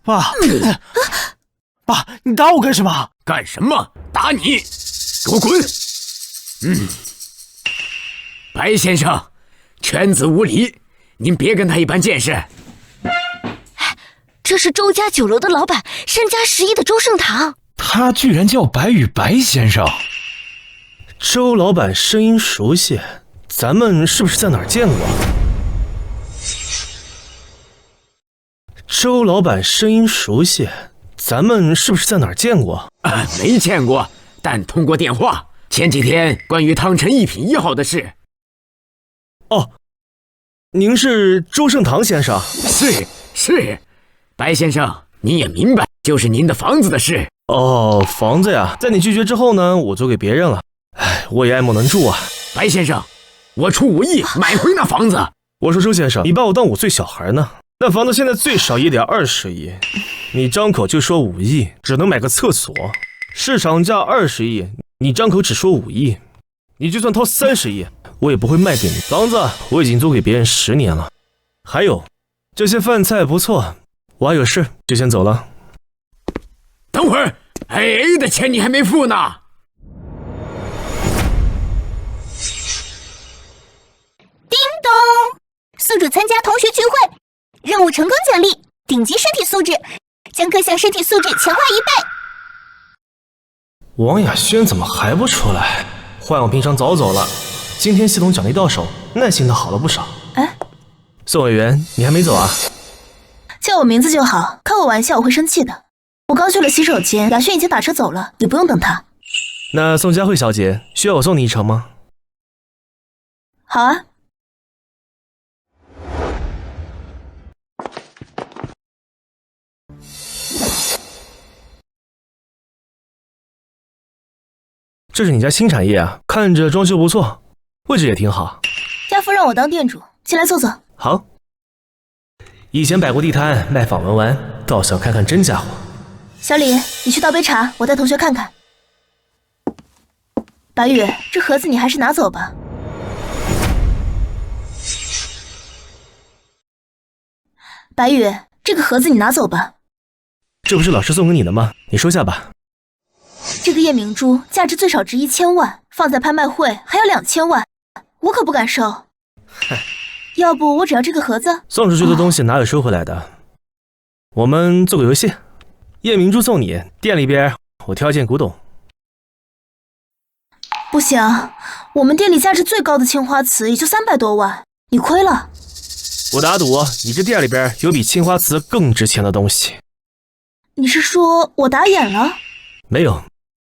爸，爸，你打我干什么？干什么？打你！给我滚！白先生，犬子无礼，您别跟他一般见识。这是周家酒楼的老板，身家10亿的周盛堂。他居然叫白羽白先生。周老板声音熟悉，咱们是不是在哪儿见过？周老板声音熟悉，咱们是不是在哪儿见过？没见过，但通过电话。前几天关于汤臣一品1号的事。哦，您是周盛堂先生？是，白先生，您也明白，就是您的房子的事。哦，房子呀，在你拒绝之后呢，我租给别人了。哎，我也爱莫能助啊。白先生，我出5亿买回那房子。我说周先生，你把我当5岁小孩呢？那房子现在最少也得20亿，你张口就说5亿，只能买个厕所。市场价20亿，你张口只说5亿，你就算掏30亿，我也不会卖给你。房子我已经租给别人10年了。还有，这些饭菜不错，我还有事，就先走了。等会儿 ，AA 的钱你还没付呢。叮咚，宿主参加同学聚会，任务成功奖励顶级身体素质，将各项身体素质强化1倍。王雅轩怎么还不出来？换我平常早走了，今天系统奖励到手，耐心的好了不少。哎，宋委员，你还没走啊？叫我名字就好，开我玩笑我会生气的。我刚去了洗手间，雅轩已经打车走了，也不用等他。那宋佳慧小姐，需要我送你一程吗？好啊。这是你家新产业啊，看着装修不错，位置也挺好。家父让我当店主，进来坐坐。好。以前摆过地摊卖仿文玩，倒是要看看真家伙。小李，你去倒杯茶，我带同学看看。白羽，这盒子你还是拿走吧。白羽，这个盒子你拿走吧。这不是老师送给你的吗？你收下吧。这个夜明珠价值最少值1000万，放在拍卖会还要2000万，我可不敢收。要不我只要这个盒子。送出去的东西哪有收回来的？我们做个游戏，夜明珠送你，店里边我挑一件古董。不行，我们店里价值最高的青花瓷也就300多万，你亏了。我打赌，你这店里边有比青花瓷更值钱的东西。你是说我打眼了？没有，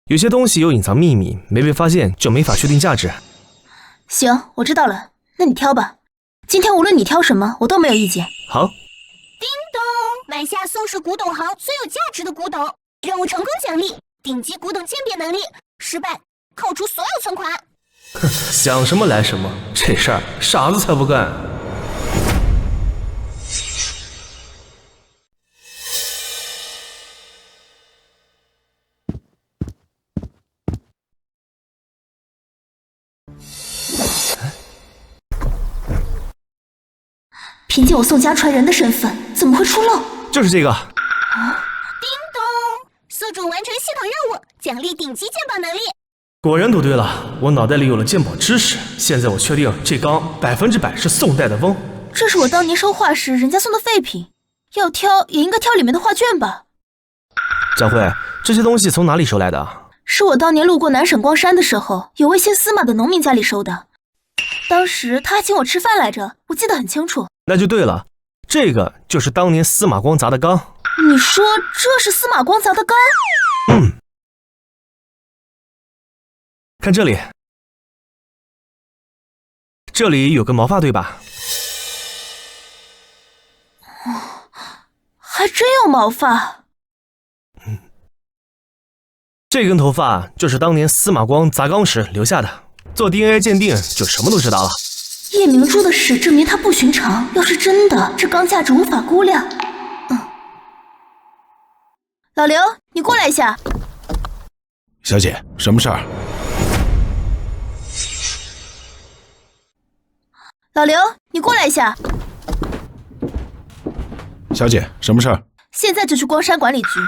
有些东西有隐藏秘密，没被发现就没法确定价值。行，我知道了，那你挑吧。今天无论你挑什么，我都没有意见。好。叮咚，买下宋氏古董行最有价值的古董，任务成功奖励顶级古董鉴别能力，失败扣除所有存款。哼，想什么来什么，这事儿傻子才不干。凭借我宋家传人的身份，怎么会出漏？就是这个。叮咚，宿主完成系统任务，奖励顶级鉴宝能力。果然读对了，我脑袋里有了鉴宝知识。现在我确定这缸100%是宋代的翁。这是我当年收画时人家送的废品，要挑也应该挑里面的画卷吧。佳慧，这些东西从哪里收来的？是我当年路过南省光山的时候，有位姓司马的农民家里收的。当时他还请我吃饭来着，我记得很清楚。那就对了，这个就是当年司马光砸的缸。你说这是司马光砸的缸？看这里，这里有个毛发对吧？还真有毛发。这根头发就是当年司马光砸缸时留下的，做 DNA 鉴定就什么都知道了。夜明珠的事证明它不寻常，要是真的，这缸价值无法估量。老刘，你过来一下。小姐，什么事儿？老刘，你过来一下。小姐，什么事儿？现在就去光山管理局，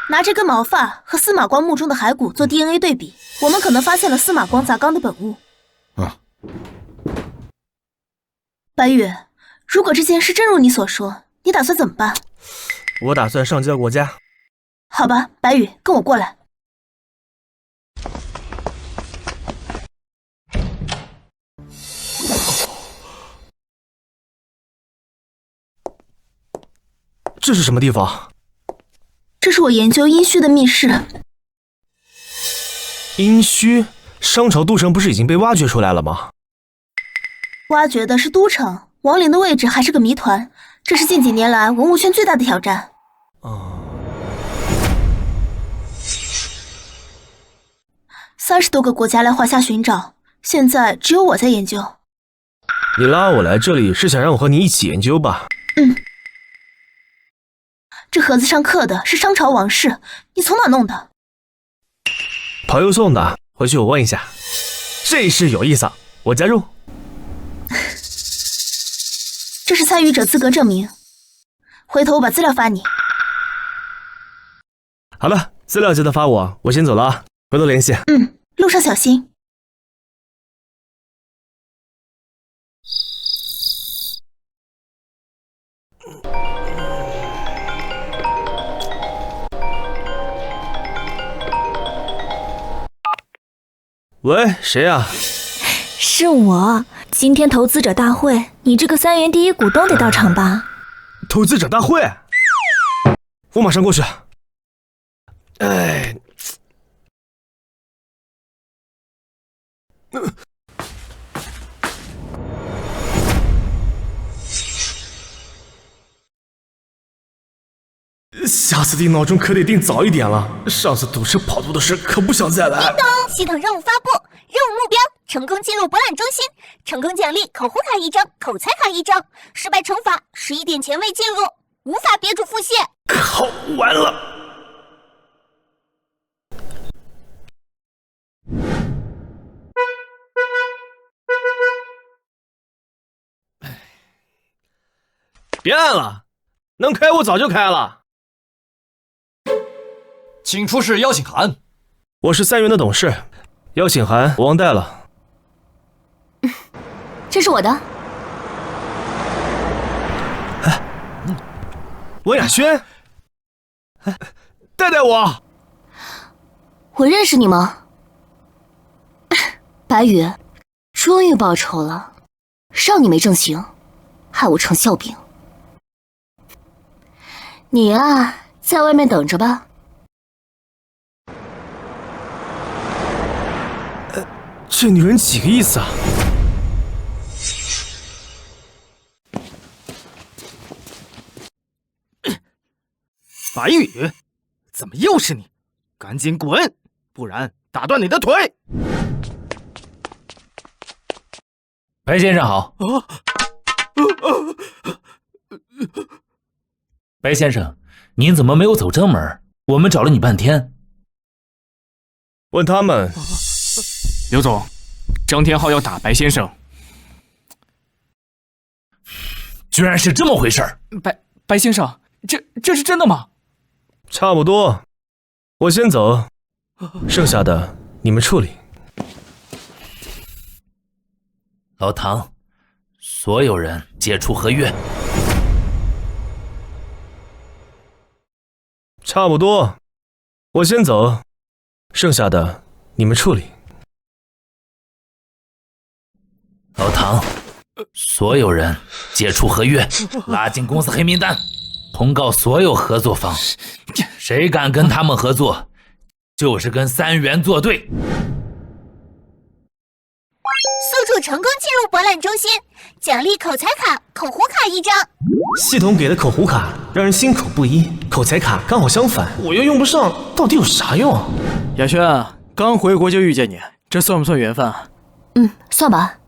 拿这根毛发和司马光墓中的骸骨做 DNA 对比，我们可能发现了司马光砸缸的本物。啊。白羽，如果这件事真如你所说，你打算怎么办？我打算上交国家。好吧，白羽，跟我过来。这是什么地方？这是我研究殷墟的密室。殷墟？商朝都城不是已经被挖掘出来了吗？挖掘的是都城，王陵的位置还是个谜团，这是近几年来文物圈最大的挑战。30多个国家来华夏寻找，现在只有我在研究。你拉我来这里是想让我和你一起研究吧？这盒子上刻的是商朝王室，你从哪弄的？朋友送的，回去我问一下。这事有意思，我加入。这是参与者资格证明，回头我把资料发你。好了，资料记得发我，我先走了啊，回头联系。路上小心。喂，谁呀？是我。今天投资者大会，你这个3元第一股东得到场吧？投资者大会？我马上过去。哎，下次定闹钟可得定早一点了，上次堵车跑路的事可不想再来。叮咚！系统任务发布，任务目标：成功进入博览中心，成功奖励口胡卡1张，口才卡1张，失败惩罚11点前未进入，无法别主复现。靠，完了！别按了，能开我早就开了。请出示邀请函。我是3元的董事，邀请函我忘带了。这是我的。文雅轩，带带我。我认识你吗？白羽，终于报仇了，让你没正形，害我成笑柄。你啊，在外面等着吧。这女人几个意思啊？白羽，怎么又是你？赶紧滚，不然打断你的腿！白先生好。白先生，您怎么没有走正门？我们找了你半天。问他们。刘总，张天浩要打白先生。居然是这么回事儿！白先生，这是真的吗？差不多，我先走，剩下的你们处理。老唐，所有人解除合约。差不多，我先走，剩下的你们处理。老唐，所有人解除合约，拉进公司黑名单，通告所有合作方，谁敢跟他们合作，就是跟3元作对。宿主成功进入博览中心，奖励口才卡、口胡卡1张。系统给的口胡卡让人心口不一，口才卡刚好相反，我又用不上，到底有啥用？雅轩，刚回国就遇见你，这算不算缘分啊？算吧。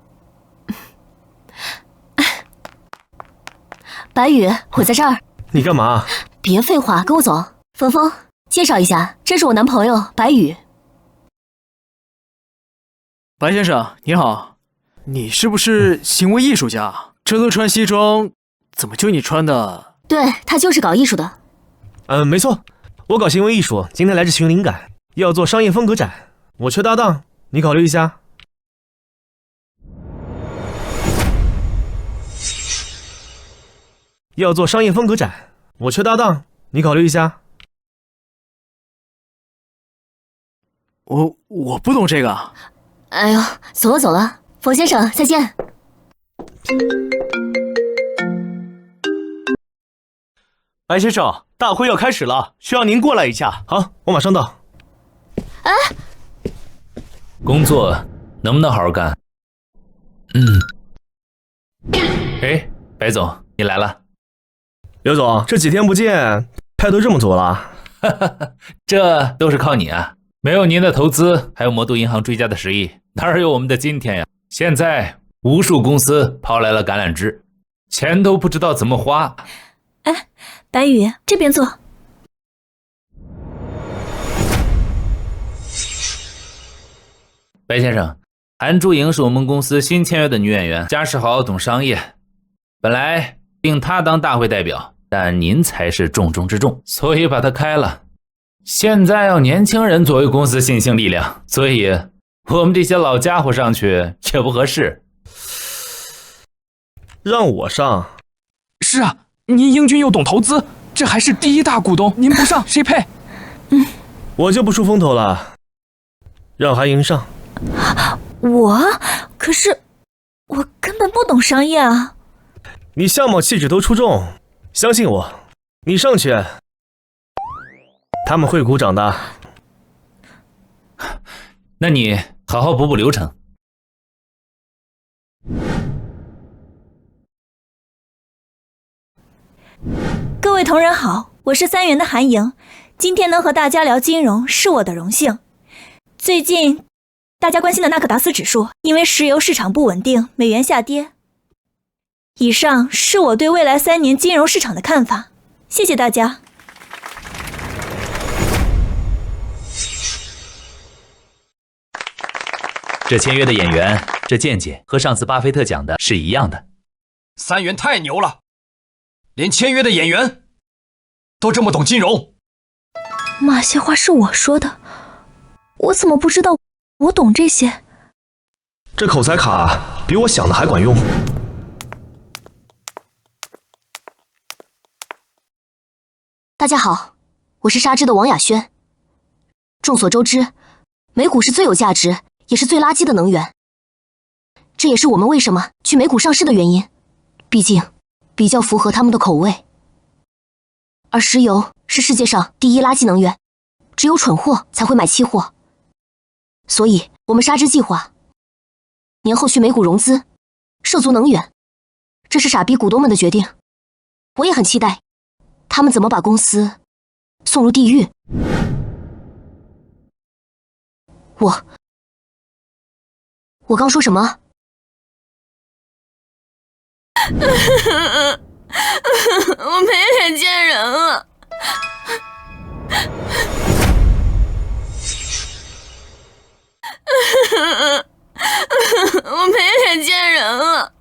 白羽，我在这儿。你干嘛？别废话，跟我走。峰峰，介绍一下，这是我男朋友白宇。白先生你好，你是不是行为艺术家？这都穿西装，怎么就你穿的？对，他就是搞艺术的。没错，我搞行为艺术，今天来这寻灵感，要做商业风格展，我缺搭档，你考虑一下。要做商业风格展，我缺搭档，你考虑一下。我不懂这个。哎呦，走了走了，冯先生再见。白先生，大会要开始了，需要您过来一下。好，我马上到。哎，工作能不能好好干？哎，白总，你来了。刘总，这几天不见，态度这么足了？这都是靠你啊！没有您的投资，还有魔都银行追加的10亿，哪有我们的今天呀？现在无数公司抛来了橄榄枝，钱都不知道怎么花。哎，白宇，这边坐。白先生，韩珠莹是我们公司新签约的女演员，家世好，懂商业。本来定她当大会代表，但您才是重中之重，所以把她开了。现在要年轻人作为公司新兴力量，所以我们这些老家伙上去也不合适。让我上？是啊，您英俊又懂投资，这还是第1大股东，您不上谁配？我就不出风头了，让韩莹上。可是我根本不懂商业啊。你相貌气质都出众，相信我，你上去，他们会鼓掌的。那你好好补流程。各位同仁好，我是3元的韩莹，今天能和大家聊金融是我的荣幸。最近大家关心的纳克达斯指数因为石油市场不稳定，美元下跌。以上是我对未来3年金融市场的看法，谢谢大家。这签约的演员，这见解和上次巴菲特讲的是一样的。3元太牛了，连签约的演员都这么懂金融。马些话是我说的，我怎么不知道我懂这些？这口才卡比我想的还管用。大家好，我是沙之的王雅轩。众所周知，美股是最有价值也是最垃圾的能源，这也是我们为什么去美股上市的原因，毕竟比较符合他们的口味。而石油是世界上第1垃圾能源，只有蠢货才会买期货，所以我们沙之计划年后去美股融资，涉足能源，这是傻逼股东们的决定。我也很期待他们怎么把公司送入地狱。我刚说什么？我没脸见人了。我没脸见人了。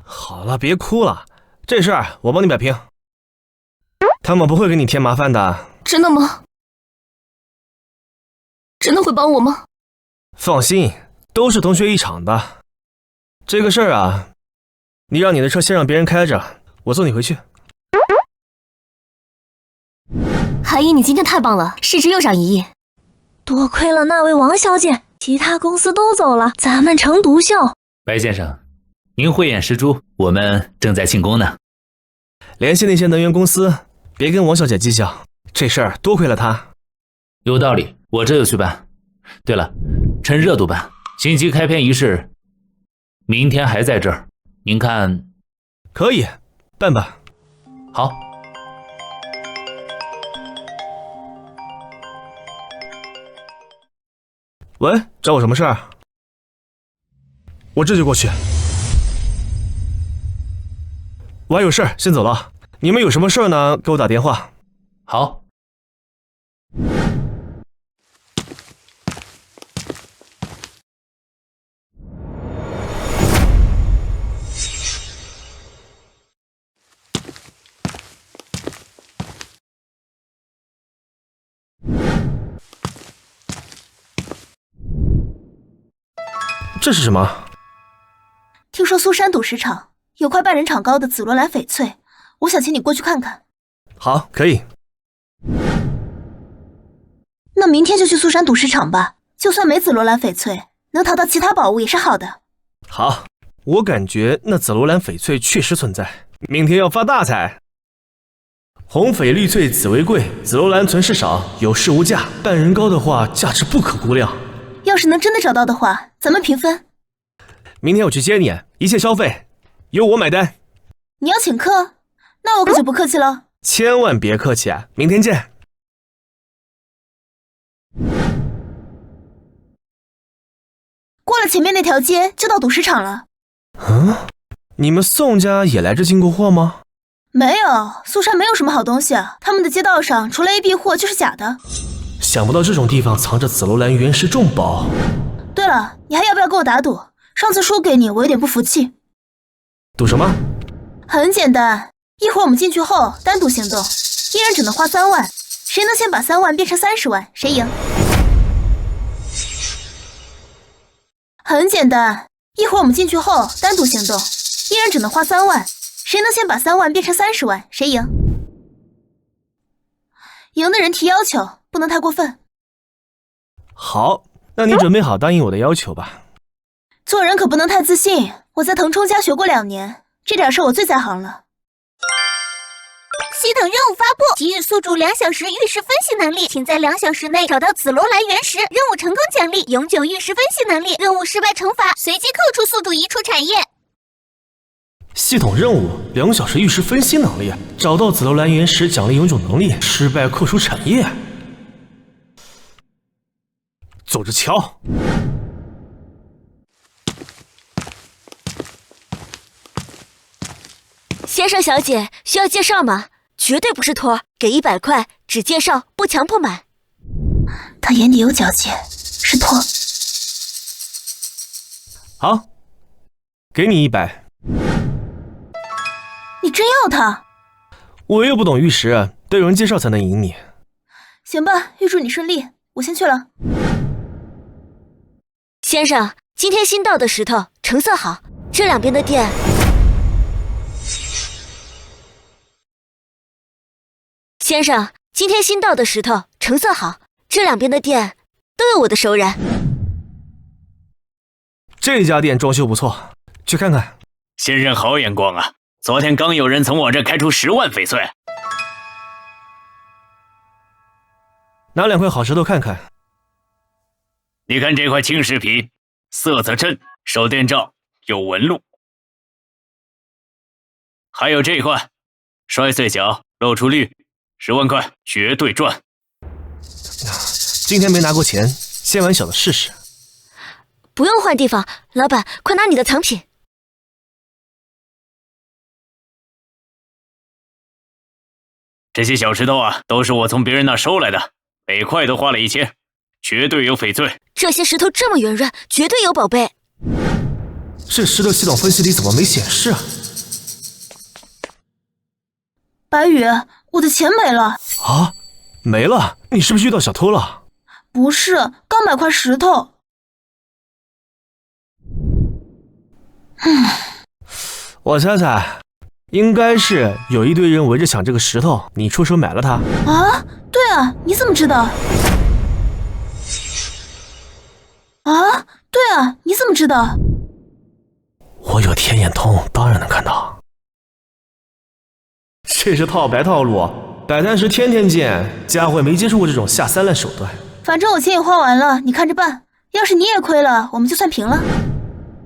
好了，别哭了，这事儿我帮你摆平，他们不会给你添麻烦的。真的吗？真的会帮我吗？放心，都是同学一场的。这个事儿啊，你让你的车先让别人开着，我送你回去。韩姨，你今天太棒了，市值又涨1亿。多亏了那位王小姐，其他公司都走了，咱们成独秀。白先生，您慧眼识珠，我们正在庆功呢。联系那些能源公司，别跟王小姐计较，这事儿多亏了她。有道理，我这就去办。对了，趁热度办，新机开篇仪式明天还在这儿，您看？可以，办吧。好。喂，找我什么事儿？我这就过去。我还有事儿，先走了。你们有什么事儿呢？给我打电话。好。这是什么？听说苏山赌石场有块半人场高的紫罗兰翡翠，我想请你过去看看。好，可以。那明天就去苏山赌石场吧，就算没紫罗兰翡翠，能淘到其他宝物也是好的。好，我感觉那紫罗兰翡翠确实存在，明天要发大财。红翡绿翠紫为贵，紫罗兰存世少，有市无价。半人高的话，价值不可估量。要是能真的找到的话，咱们平分。明天我去接你，一切消费由我买单。你要请客？那我可就不客气了。千万别客气，明天见。过了前面那条街就到赌石场了。你们宋家也来这进过货吗？没有，苏山没有什么好东西啊，他们的街道上除了 AB 货就是假的。想不到这种地方藏着紫罗兰原石重宝。对了，你还要不要跟我打赌？上次输给你，我有点不服气。赌什么？很简单，一会儿我们进去后单独行动，一人只能花3万，谁能先把3万变成30万，谁赢。很简单，一会儿我们进去后单独行动，一人只能花3万，谁能先把3万变成30万，谁赢。赢的人提要求，不能太过分。好，那你准备好答应我的要求吧。做人可不能太自信，我在腾冲家学过2年，这点事我最在行了。系统任务发布，给予宿主2小时玉石分析能力，请在2小时内找到紫罗兰原石。任务成功奖励永久玉石分析能力，任务失败惩罚随机扣除宿主一处产业。系统任务2小时玉石分析能力，找到紫罗兰原石奖励永久能力，失败扣除产业。走着瞧。先生小姐，需要介绍吗？绝对不是托，给100块，只介绍不强迫买。他眼底有皎洁，是托。好，给你100。你真要他？我又不懂玉石，得有人介绍才能赢你。行吧，预祝你顺利，我先去了。先生，今天新到的石头，成色好，这两边的店。先生，今天新到的石头，成色好，这两边的店都有我的熟人。这家店装修不错，去看看。先生好眼光啊！昨天刚有人从我这开出10万翡翠。拿2块好石头看看。你看这块青石皮，色泽深，手电照有纹路。还有这块，摔碎小，露出绿，10万块绝对赚。今天没拿过钱，先玩小的试试。不用换地方，老板，快拿你的藏品。这些小石头啊，都是我从别人那收来的，每块都花了1000，绝对有翡翠。这些石头这么圆润，绝对有宝贝。这石头系统分析里怎么没显示啊？白羽，我的钱没了。啊，没了？你是不是遇到小偷了？不是，刚买块石头。我猜猜，应该是有一堆人围着抢这个石头，你出手买了它。啊，对啊，你怎么知道？啊，对啊，你怎么知道？我有天眼通，当然能看到。这是套白套路，摆摊时天天见，佳慧没接触过这种下三滥手段。反正我钱也花完了，你看着办。要是你也亏了，我们就算平了。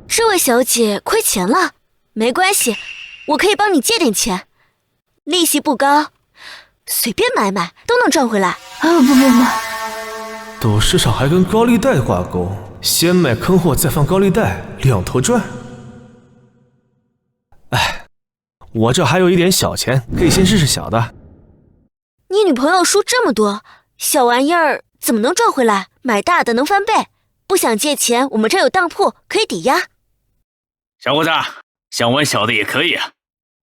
这位小姐亏钱了，没关系，我可以帮你借点钱，利息不高，随便买买都能赚回来。不，赌市场还跟高利贷挂钩，先买坑货再放高利贷，2头赚。哎，我这还有一点小钱，可以先试试小的。你女朋友输这么多，小玩意儿怎么能赚回来？买大的能翻倍。不想借钱，我们这有当铺可以抵押。小伙子，想玩小的也可以啊。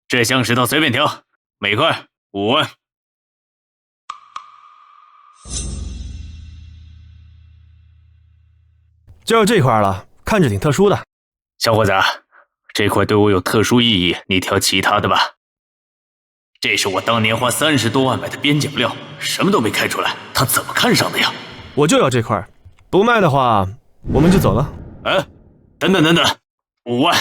这箱石头随便挑，每块5万。就是这块了，看着挺特殊的。小伙子，这块对我有特殊意义，你挑其他的吧。这是我当年花30多万买的边角料，什么都没开出来，他怎么看上的呀？我就要这块，不卖的话，我们就走了。哎，等等，5万，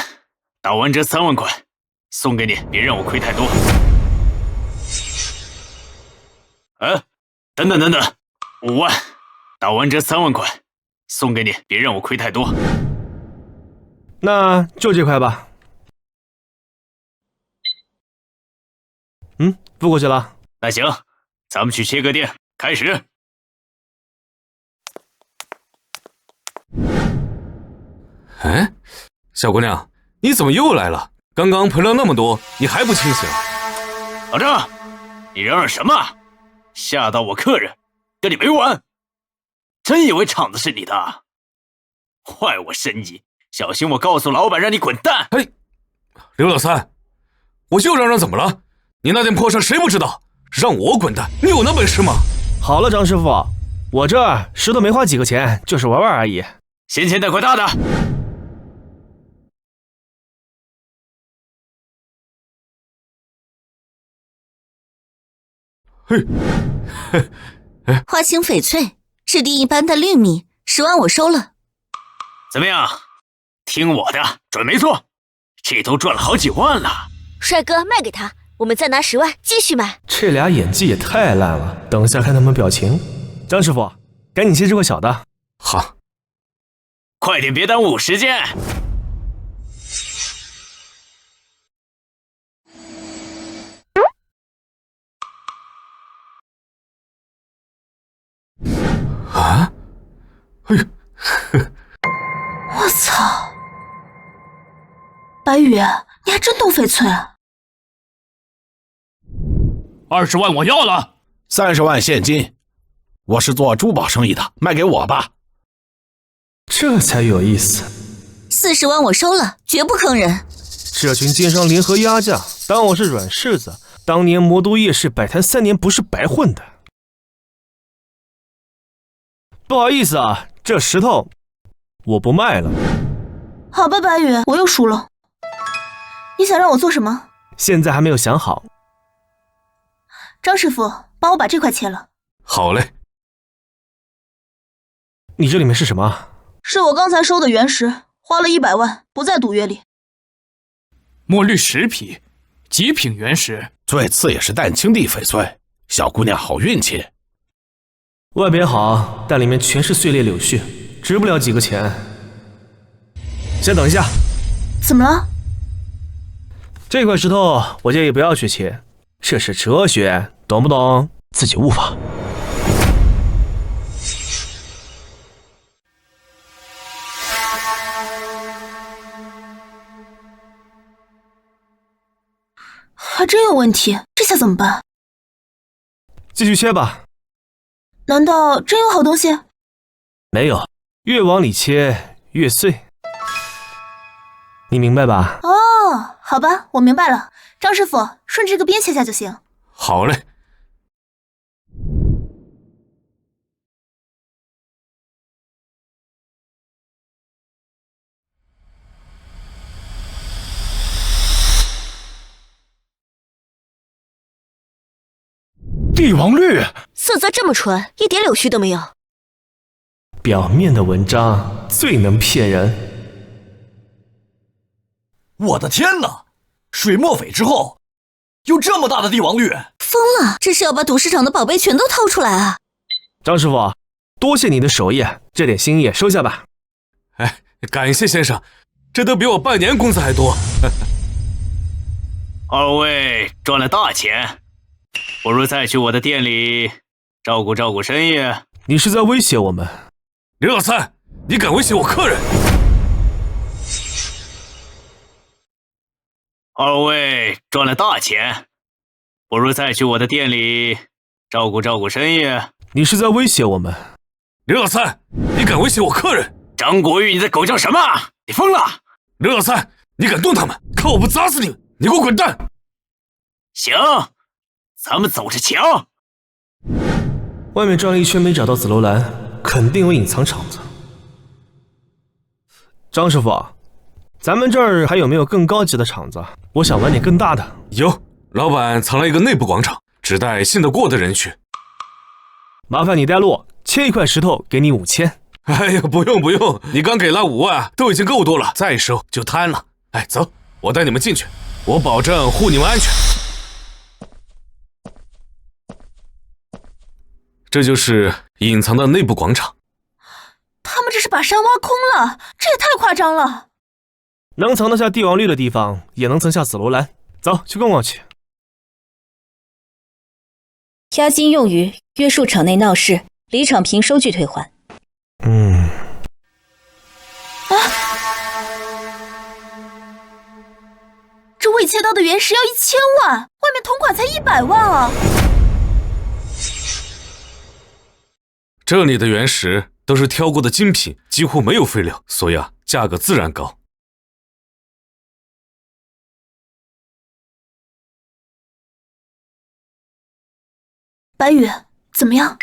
打完折3万块，送给你，别让我亏太多。哎，等等，5万，打完折3万块，送给你，别让我亏太多。那就这块吧。付过去了。那行，咱们去切割店，开始。哎，小姑娘，你怎么又来了？刚刚赔了那么多，你还不清醒？老张，你嚷嚷什么？吓到我客人，跟你没完！真以为厂子是你的？坏我生意，小心我告诉老板让你滚蛋！嘿，刘老三，我就嚷嚷怎么了？你那点破事谁不知道？让我滚蛋，你有那本事吗？好了，张师傅，我这儿石头没花几个钱，就是玩玩而已。先前带块大的。花青翡翠，质地一般的绿米，10万我收了。怎么样？听我的，准没错，这都赚了好几万了。帅哥，卖给他，我们再拿10万继续买。这俩演技也太烂了，等下看他们表情。张师傅，赶紧切这块小的。好，快点，别耽误时间。啊！哎呦，我操！白羽，你还真懂翡翠？20万我要了，30万现金。我是做珠宝生意的，卖给我吧。这才有意思。40万我收了，绝不坑人。这群奸商联合压价，当我是软柿子。当年魔都夜市摆摊3年不是白混的。不好意思啊，这石头我不卖了。好吧，白羽，我又输了。你想让我做什么？现在还没有想好。张师傅，帮我把这块切了。好嘞。你这里面是什么？是我刚才收的原石，花了100万，不在赌约里。墨绿10匹，极品原石，最次也是淡青地翡翠。小姑娘好运气。外表好，但里面全是碎裂柳絮，值不了几个钱。先等一下。怎么了？这块石头我建议不要去切，这是哲学，懂不懂？自己悟吧。还真有问题，这下怎么办？继续切吧。难道真有好东西？没有，越往里切越碎。你明白吧？哦，好吧，我明白了。张师傅，顺这个边切下就行。好嘞。帝王绿，色泽这么纯，一点柳絮都没有。表面的文章最能骗人。我的天哪！水墨翡之后，有这么大的帝王绿，疯了！这是要把赌市场的宝贝全都掏出来啊！张师傅，多谢你的手艺，这点心意收下吧。哎，感谢先生，这都比我半年工资还多。二位赚了大钱，不如再去我的店里照顾照顾生意。你是在威胁我们？刘老三，你敢威胁我客人？二位赚了大钱，不如再去我的店里照顾照顾生意。你是在威胁我们？刘老三，你敢威胁我客人？张国玉，你在狗叫什么？你疯了！刘老三，你敢动他们，看我不砸死你！你给我滚蛋！行，咱们走着瞧。外面转了一圈没找到紫罗兰，肯定有隐藏场子。张师傅，咱们这儿还有没有更高级的场子？我想玩点更大的。有，老板藏了一个内部广场，只带信得过的人去。麻烦你带路，切一块石头给你5000。哎呀，不用，你刚给了5万，都已经够多了，再收就贪了。哎，走，我带你们进去，我保证护你们安全。这就是隐藏的内部广场。他们这是把山挖空了，这也太夸张了。能藏得下帝王绿的地方，也能藏下紫罗兰。走，去逛逛去。押金用于约束场内闹事，离场凭收据退还。这未切到的原石要1000万，外面同款才100万啊！这里的原石都是挑过的精品，几乎没有废料，所以价格自然高。白羽，怎么样？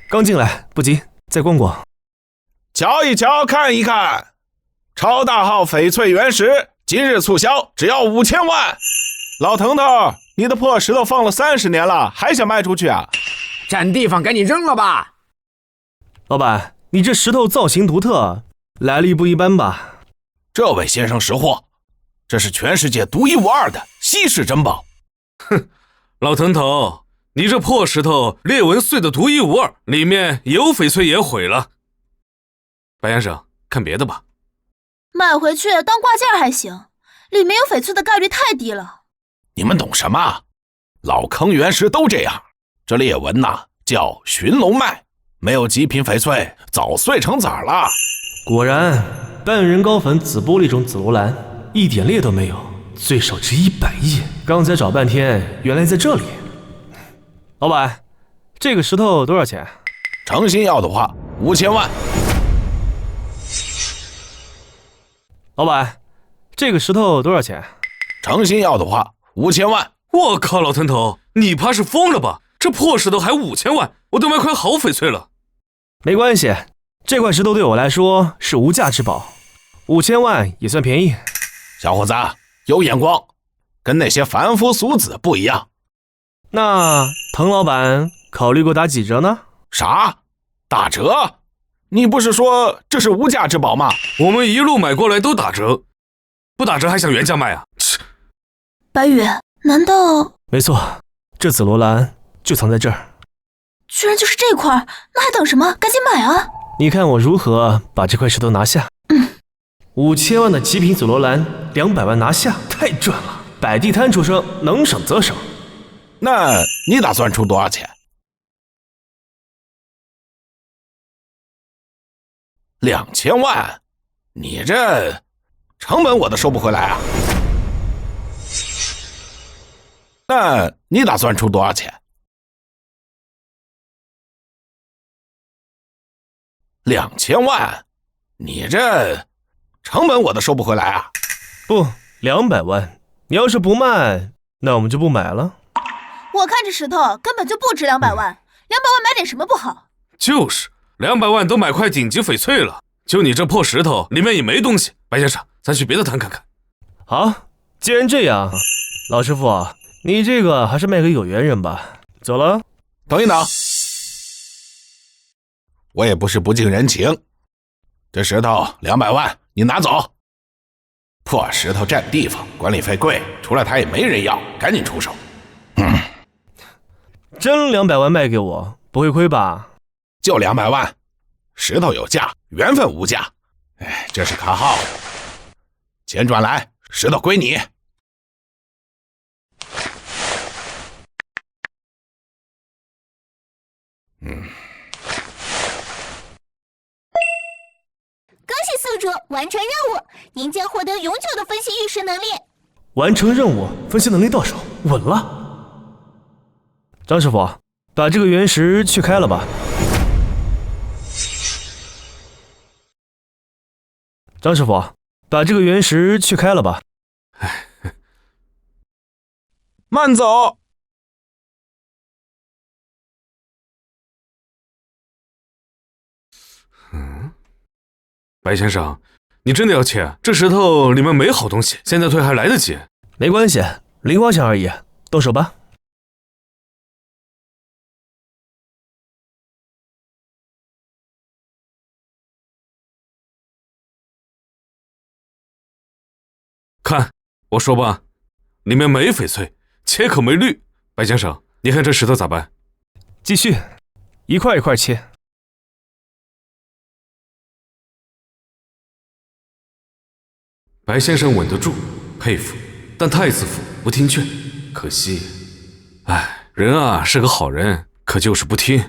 刚进来，不急，再逛逛。瞧一瞧，看一看，超大号翡翠原石今日促销，只要5000万。老腾腾，你的破石头放了30年了，还想卖出去啊？占地方，赶紧扔了吧！老板，你这石头造型独特，来历不一般吧？这位先生识货，这是全世界独一无二的稀世珍宝。哼，老腾腾，你这破石头裂纹碎的独一无二，里面有翡翠也毁了。白先生，看别的吧。买回去当挂件还行，里面有翡翠的概率太低了。你们懂什么？老坑原石都这样，这裂纹叫寻龙脉，没有极品翡翠早碎成籽了。果然，半人膏粉紫玻璃中紫罗兰一点裂都没有，最少值100亿。刚才找半天，原来在这里。老板，这个石头多少钱？诚心要的话，5000万。老板，这个石头多少钱？诚心要的话，5000万。我靠，老腾腾，你怕是疯了吧？这破石头还5000万，我都买块好翡翠了。没关系，这块石头对我来说是无价之宝，5000万也算便宜。小伙子，有眼光，跟那些凡夫俗子不一样。那滕老板考虑过打几折呢？啥？打折？你不是说这是无价之宝吗？我们一路买过来都打折，不打折还想原价卖啊？白羽，难道……没错，这紫罗兰就藏在这儿。居然就是这块，那还等什么？赶紧买啊！你看我如何把这块石头拿下？5000万的极品紫罗兰，200万拿下，太赚了！摆地摊出生，能省则省。那你打算出多少钱？2000万？你这成本我都收不回来啊！那你打算出多少钱？2000万？你这成本我都收不回来啊！不，200万。你要是不卖，那我们就不买了。我看这石头根本就不值200万，200万买点什么不好？就是200万都买块顶级翡翠了，就你这破石头里面也没东西。白先生，咱去别的摊看看。好，既然这样，老师傅，你这个还是卖给有缘人吧。走了。等一等，我也不是不近人情，这石头200万你拿走。破石头占地方，管理费贵，除了他也没人要，赶紧出手。真200万卖给我，不会亏吧？就200万，石头有价，缘分无价。哎，这是卡号，钱转来，石头归你。恭喜宿主完成任务，您将获得永久的分析玉石能力。完成任务，分析能力到手，稳了。张师傅，把这个原石去开了吧。张师傅，把这个原石去开了吧。慢走。白先生，你真的要切？这石头里面没好东西，现在退还来得及。没关系，零花钱而已，动手吧。看，我说吧，里面没翡翠，切可没绿。白先生，你看这石头咋办？继续，一块一块切。白先生稳得住，佩服。但太子府不听劝，可惜。哎，人啊是个好人，可就是不听。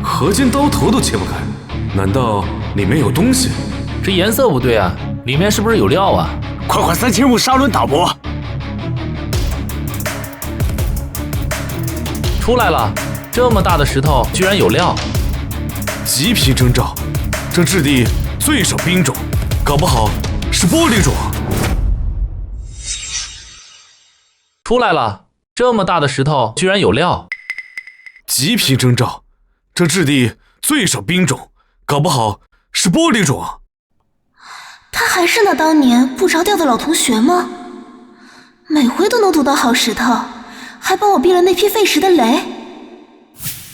合金刀头都切不开，难道里面有东西？这颜色不对啊，里面是不是有料啊？快换3500砂轮打磨。出来了，这么大的石头居然有料。极品征兆，这质地最少冰种，搞不好是玻璃种。出来了，这么大的石头居然有料。极品征兆，这质地最少冰种，搞不好是玻璃种。他还是那当年不着调的老同学吗？每回都能堵到好石头，还帮我避了那批废石的雷。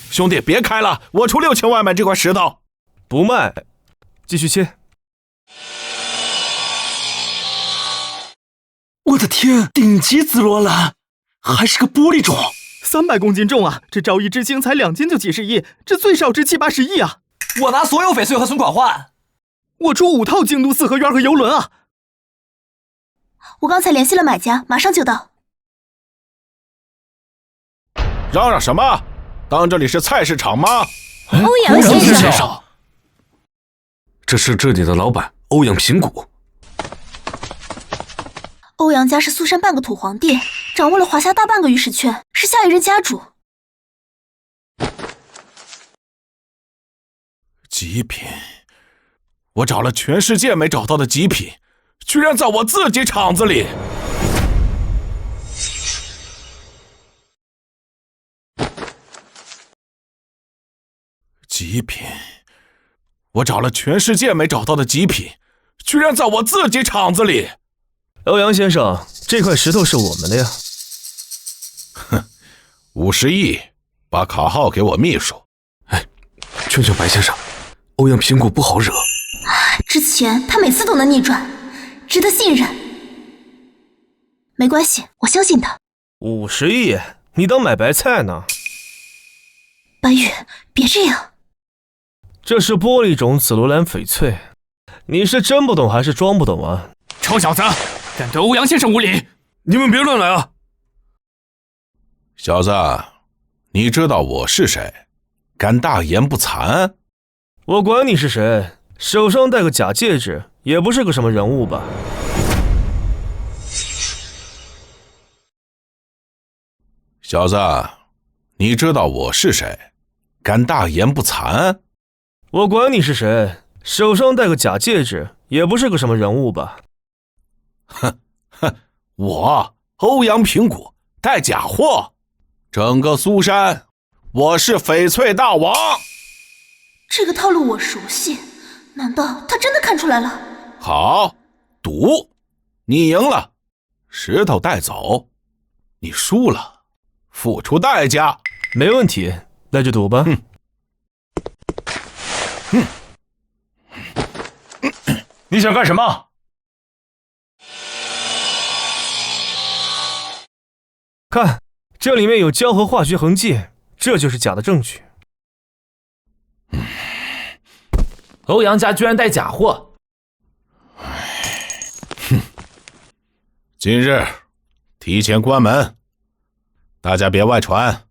兄弟，别开了，我出6000万买这块石头。不卖，继续切。我的天，顶级紫罗兰，还是个玻璃种，300公斤重啊！这昭一之星才2斤就几十亿，这最少值70-80亿啊！我拿所有翡翠和存款换，我出5套京都四合院和游轮啊！我刚才联系了买家，马上就到。嚷嚷什么？当这里是菜市场吗？欧阳先生，这是这里的老板欧阳平谷。欧阳家是苏山半个土皇帝，掌握了华夏大半个玉石圈，是下一任家主。极品，我找了全世界没找到的极品，居然在我自己厂子里。极品，我找了全世界没找到的极品，居然在我自己厂子里。欧阳先生，这块石头是我们的呀。哼，50亿，把卡号给我秘书。劝劝白先生，欧阳平谷不好惹。之前他每次都能逆转，值得信任。没关系，我相信他。50亿，你当买白菜呢？白玉，别这样。这是玻璃种紫罗兰翡翠，你是真不懂还是装不懂啊？臭小子，敢对欧阳先生无礼！你们别乱来啊！小子，你知道我是谁？敢大言不惭？我管你是谁，手上戴个假戒指，也不是个什么人物吧？小子，你知道我是谁？敢大言不惭？我管你是谁，手上戴个假戒指，也不是个什么人物吧？哼，我欧阳平谷带假货，整个苏山，我是翡翠大王。这个套路我熟悉，难道他真的看出来了？好，赌，你赢了，石头带走；你输了，付出代价。没问题，那就赌吧。你想干什么？看，这里面有胶和化学痕迹，这就是假的证据。欧阳家居然带假货！今日提前关门，大家别外传，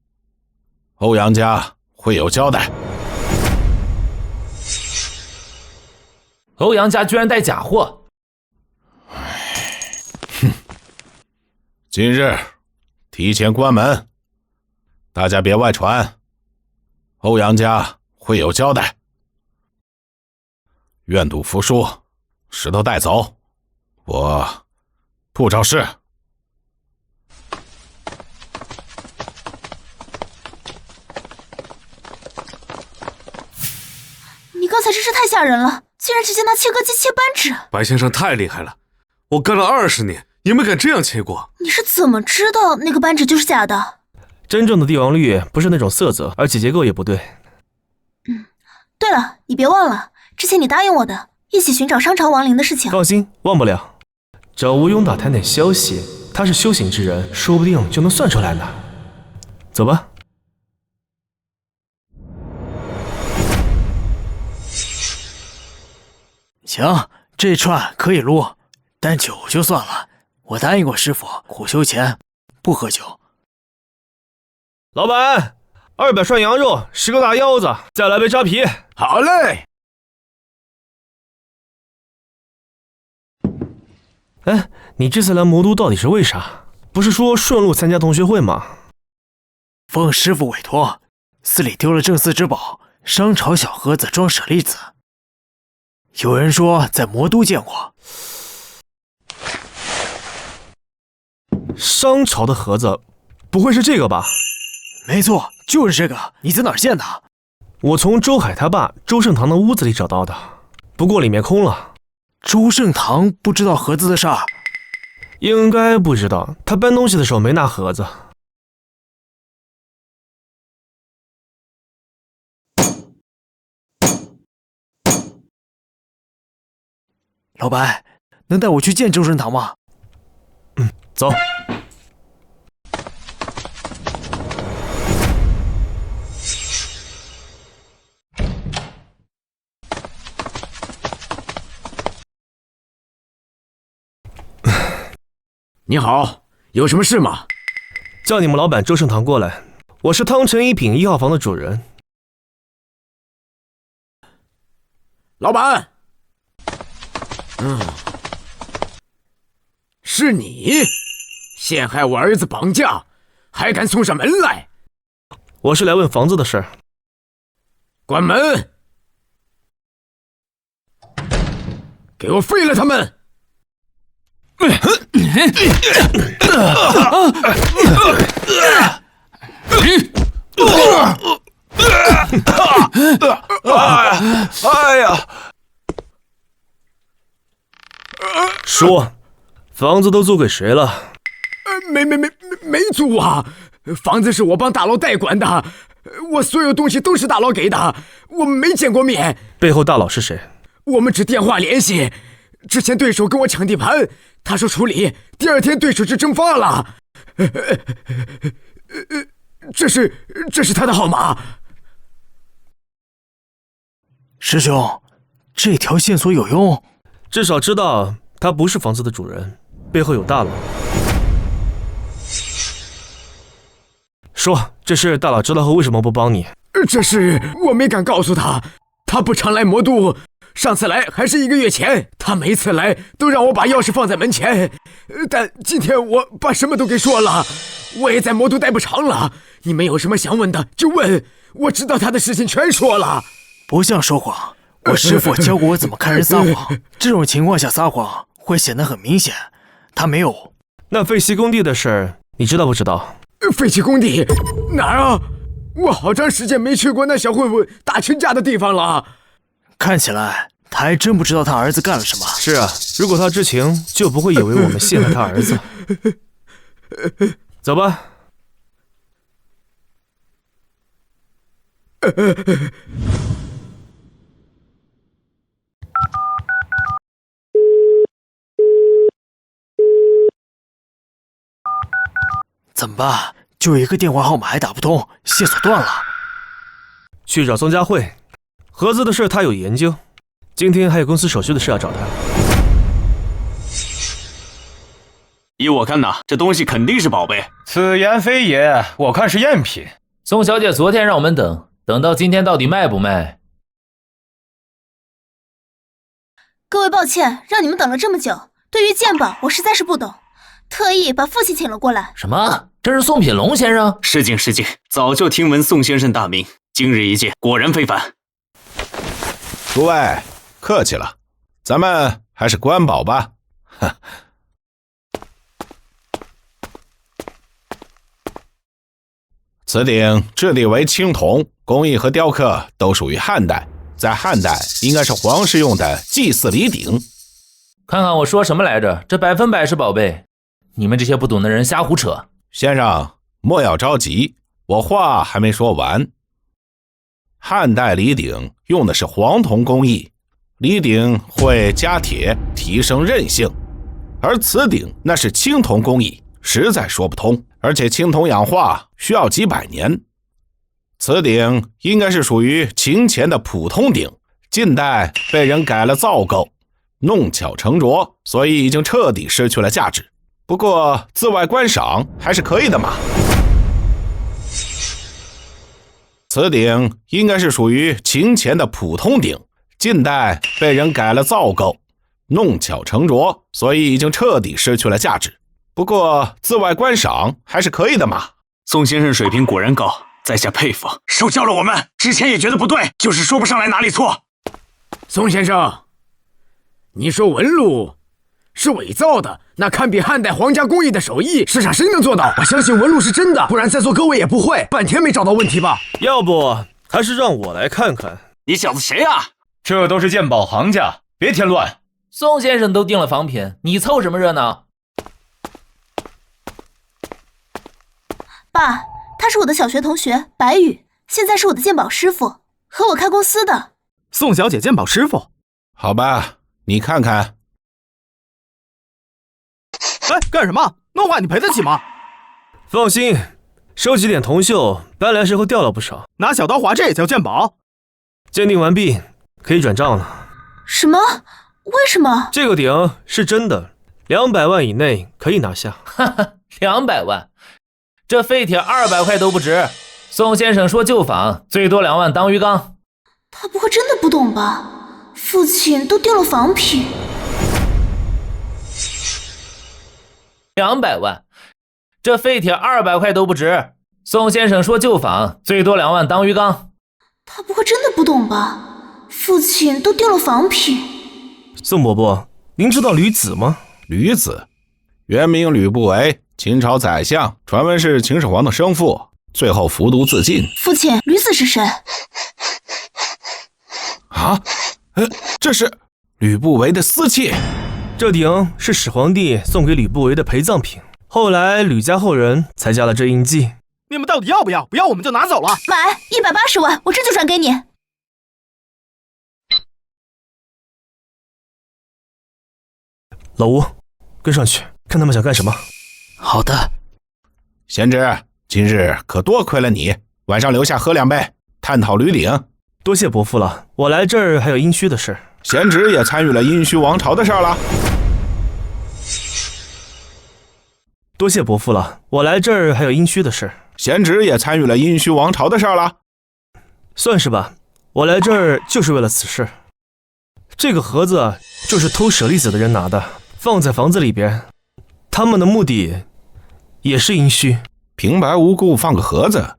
欧阳家会有交代。欧阳家居然带假货！今日提前关门，大家别外传，欧阳家会有交代。愿赌服输，石头带走，我不找事。你刚才真是太吓人了，竟然直接拿切割机切扳指。白先生太厉害了，我干了20年也没敢这样切过。你是怎么知道那个扳指就是假的？真正的帝王绿不是那种色泽，而且结构也不对。对了，你别忘了之前你答应我的一起寻找商朝亡灵的事情。放心，忘不了。找吴庸打探点消息，他是修行之人，说不定就能算出来呢。走吧。行，这串可以撸，但酒就算了。我答应过师傅，苦修前不喝酒。老板，200涮羊肉，10个大腰子，再来杯扎啤。好嘞。哎，你这次来魔都到底是为啥？不是说顺路参加同学会吗？奉师傅委托，寺里丢了镇寺之宝——商朝小盒子装舍利子。有人说在魔都见过。商朝的盒子，不会是这个吧？没错，就是这个。你在哪儿见的？我从周海他爸周盛堂的屋子里找到的，不过里面空了。周盛堂不知道盒子的事儿？应该不知道，他搬东西的时候没拿盒子。老白，能带我去见周盛堂吗？走。你好，有什么事吗？叫你们老板周盛堂过来，我是汤臣一品1号房的主人。老板。是你陷害我儿子绑架，还敢送上门来？我是来问房子的事儿。关门！给我废了他们！哎呀！说，房子都租给谁了？没租啊！房子是我帮大佬代管的，我所有东西都是大佬给的，我们没见过面。背后大佬是谁？我们只电话联系。之前对手跟我抢地盘，他说处理，第2天对手就蒸发了。这是他的号码。师兄，这条线索有用，至少知道他不是房子的主人，背后有大佬。说，这事大佬知道后为什么不帮你？这事我没敢告诉他，他不常来魔都。上次来还是1个月前，他每次来都让我把钥匙放在门前，但今天我把什么都给说了，我也在魔都待不长了。你们有什么想问的就问，我知道他的事情全说了。不像说谎，我师父教过我怎么看人撒谎，这种情况下撒谎会显得很明显。他没有。那废弃工地的事儿，你知道不知道？废弃工地哪儿啊？我好长时间没去过那小混混打群架的地方了。看起来他还真不知道他儿子干了什么。是啊，如果他知情，就不会以为我们陷害他儿子。走吧。怎么办？就一个电话号码还打不通，线索断了。去找宋佳慧，盒子的事他有研究，今天还有公司手续的事要找他。依我看呐，这东西肯定是宝贝。此言非也，我看是赝品。宋小姐昨天让我们等到今天到底卖不卖？各位抱歉，让你们等了这么久。对于鉴宝，我实在是不懂。特意把父亲请了过来。什么？这是宋品龙先生？失敬失敬，早就听闻宋先生大名，今日一见，果然非凡。诸位，客气了，咱们还是关保吧。哼。此鼎质地为青铜，工艺和雕刻都属于汉代，在汉代应该是皇室用的祭祀礼鼎。看看我说什么来着？这100%是宝贝，你们这些不懂的人瞎胡扯。先生，莫要着急，我话还没说完。汉代礼鼎用的是黄铜工艺，礼鼎会加铁，提升韧性，而此鼎那是青铜工艺，实在说不通。而且青铜氧化需要几百年，此鼎应该是属于秦前的普通鼎，近代被人改了造构，弄巧成拙，所以已经彻底失去了价值。不过自外观赏还是可以的嘛。此鼎应该是属于秦前的普通鼎，近代被人改了造构，弄巧成拙，所以已经彻底失去了价值。不过自外观赏还是可以的嘛。宋先生水平果然高，在下佩服。受教了我们，之前也觉得不对，就是说不上来哪里错。宋先生，你说纹路是伪造的，那堪比汉代皇家工艺的手艺，世上谁能做到？我相信纹路是真的，不然在座各位也不会半天没找到问题吧？要不还是让我来看看。你小子谁啊？这都是鉴宝行家，别添乱。宋先生都订了仿品，你凑什么热闹？爸，他是我的小学同学白宇，现在是我的鉴宝师傅，和我开公司的。宋小姐鉴宝师傅？好吧，你看看。哎，干什么？弄坏你赔得起吗？放心，收集点铜锈，搬来时候掉了不少。拿小刀划这也叫鉴宝？鉴定完毕，可以转账了。什么？为什么？这个鼎是真的，200万以内可以拿下。哈哈，200万。这废铁200块都不值。宋先生说旧仿，最多2万当鱼缸。他不会真的不懂吧？父亲都订了仿品。200万，这废铁200块都不值。宋先生说旧仿，最多2万当鱼缸。他不会真的不懂吧？父亲都订了仿品。宋伯伯，您知道吕子吗？吕子，原名吕不韦，秦朝宰相，传闻是秦始皇的生父，最后服毒自尽。父亲，吕子是谁？啊，这是吕不韦的私妾。这鼎是始皇帝送给吕不韦的陪葬品，后来吕家后人才加了这印记。你们到底要不要？不要我们就拿走了。买180万，我这就转给你。老吴，跟上去，看他们想干什么。好的。贤侄，今日可多亏了你，晚上留下喝2杯，探讨吕鼎。多谢伯父了，我来这儿还有殷墟的事。贤侄也参与了殷墟王朝的事了。多谢伯父了，我来这儿还有殷墟的事。贤侄也参与了殷墟王朝的事了。算是吧，我来这儿就是为了此事。这个盒子就是偷舍利子的人拿的，放在房子里边，他们的目的也是殷墟。平白无故放个盒子，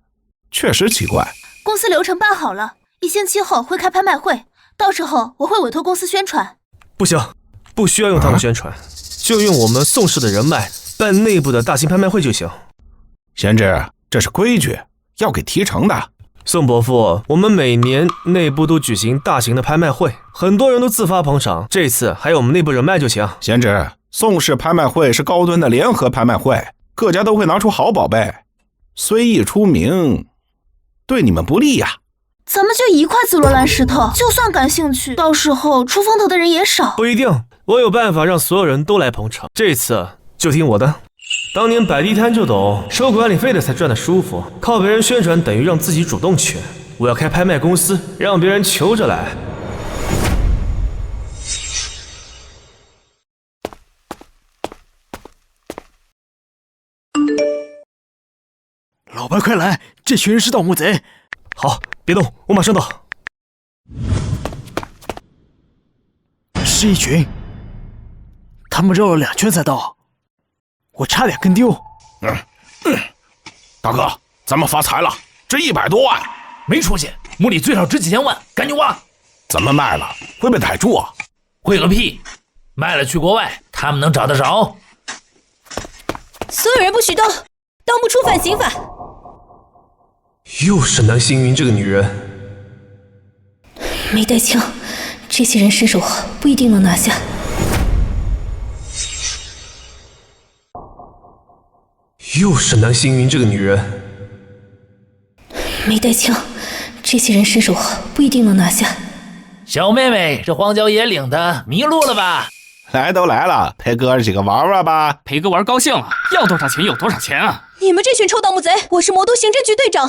确实奇怪。公司流程办好了，1星期后会开拍卖会，到时候我会委托公司宣传。不行，不需要用他们宣传，就用我们宋氏的人脉办内部的大型拍卖会就行。贤侄，这是规矩，要给提成的。宋伯父，我们每年内部都举行大型的拍卖会，很多人都自发捧场，这次还有我们内部人脉就行。贤侄，宋氏拍卖会是高端的联合拍卖会，各家都会拿出好宝贝，虽一出名，对你们不利呀。咱们就一块紫罗兰石头，就算感兴趣，到时候出风头的人也少。不一定，我有办法让所有人都来捧场，这次就听我的。当年摆地摊就懂，收管理费的才赚得舒服，靠别人宣传等于让自己主动权。我要开拍卖公司，让别人求着来。老白，快来！这群人是盗墓贼。好，别动，我马上到。是一群，他们绕了2圈才到。我差点跟丢。大哥，咱们发财了，这100多万没出息，墓里最少值几千万，赶紧挖！咱们卖了会被逮住啊？会个屁！卖了去国外，他们能找得着？所有人不许动，动不触犯刑法。又是南星云这个女人，没带枪，这些人身手好，不一定能拿下。又是南星云这个女人，没带枪，这些人身手好，不一定能拿下。小妹妹，这荒郊野岭的，迷路了吧？来都来了，陪哥几个玩玩吧。陪哥玩高兴了，要多少钱有多少钱啊！你们这群臭盗墓贼，我是魔都刑侦局队长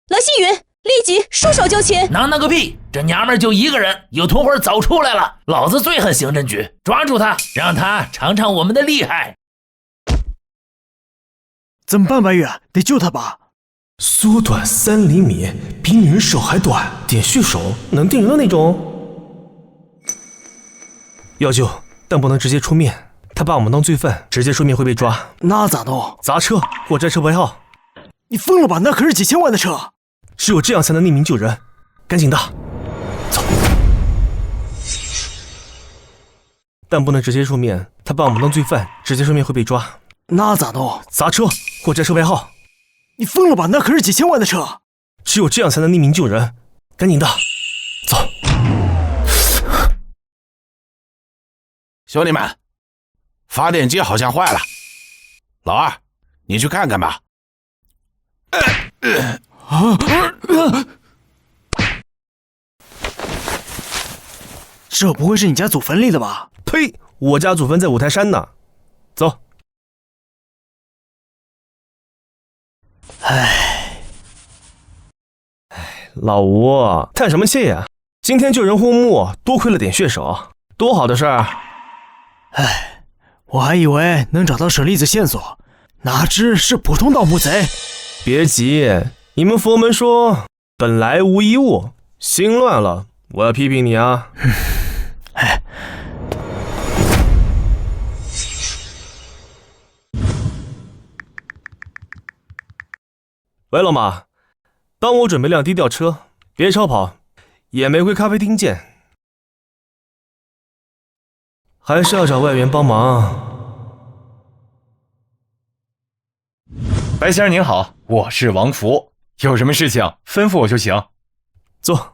蓝星云，立即束手就擒。能个屁！这娘们儿就一个人，有同伙早出来了。老子最恨刑侦局，抓住他，让他尝尝我们的厉害。怎么办，白月？得救他吧。缩短3厘米，比女人手还短，点穴手能定人的那种。要救，但不能直接出面，他把我们当罪犯，直接出面会被抓。那咋弄？砸车或摘车牌号。你疯了吧？那可是几千万的车。只有这样才能匿名救人，赶紧的，走。但不能直接出面，他把我们当罪犯，直接出面会被抓。那咋弄？砸车或摘车牌号。你疯了吧？那可是几千万的车。只有这样才能匿名救人，赶紧的，走。兄弟们，发电机好像坏了，老二，你去看看吧。这不会是你家祖坟里的吧？呸！我家祖坟在五台山呢。走。老吴，叹什么气呀？今天救人护墓，多亏了点血手，多好的事儿！我还以为能找到舍利子线索，哪知是普通盗墓贼。别急，你们佛门说本来无一物，心乱了，我要批评你啊！喂，老马，帮我准备辆低调车，别超跑，野玫瑰咖啡厅见。还是要找外援帮忙。白先生您好，我是王福，有什么事情吩咐我就行。坐。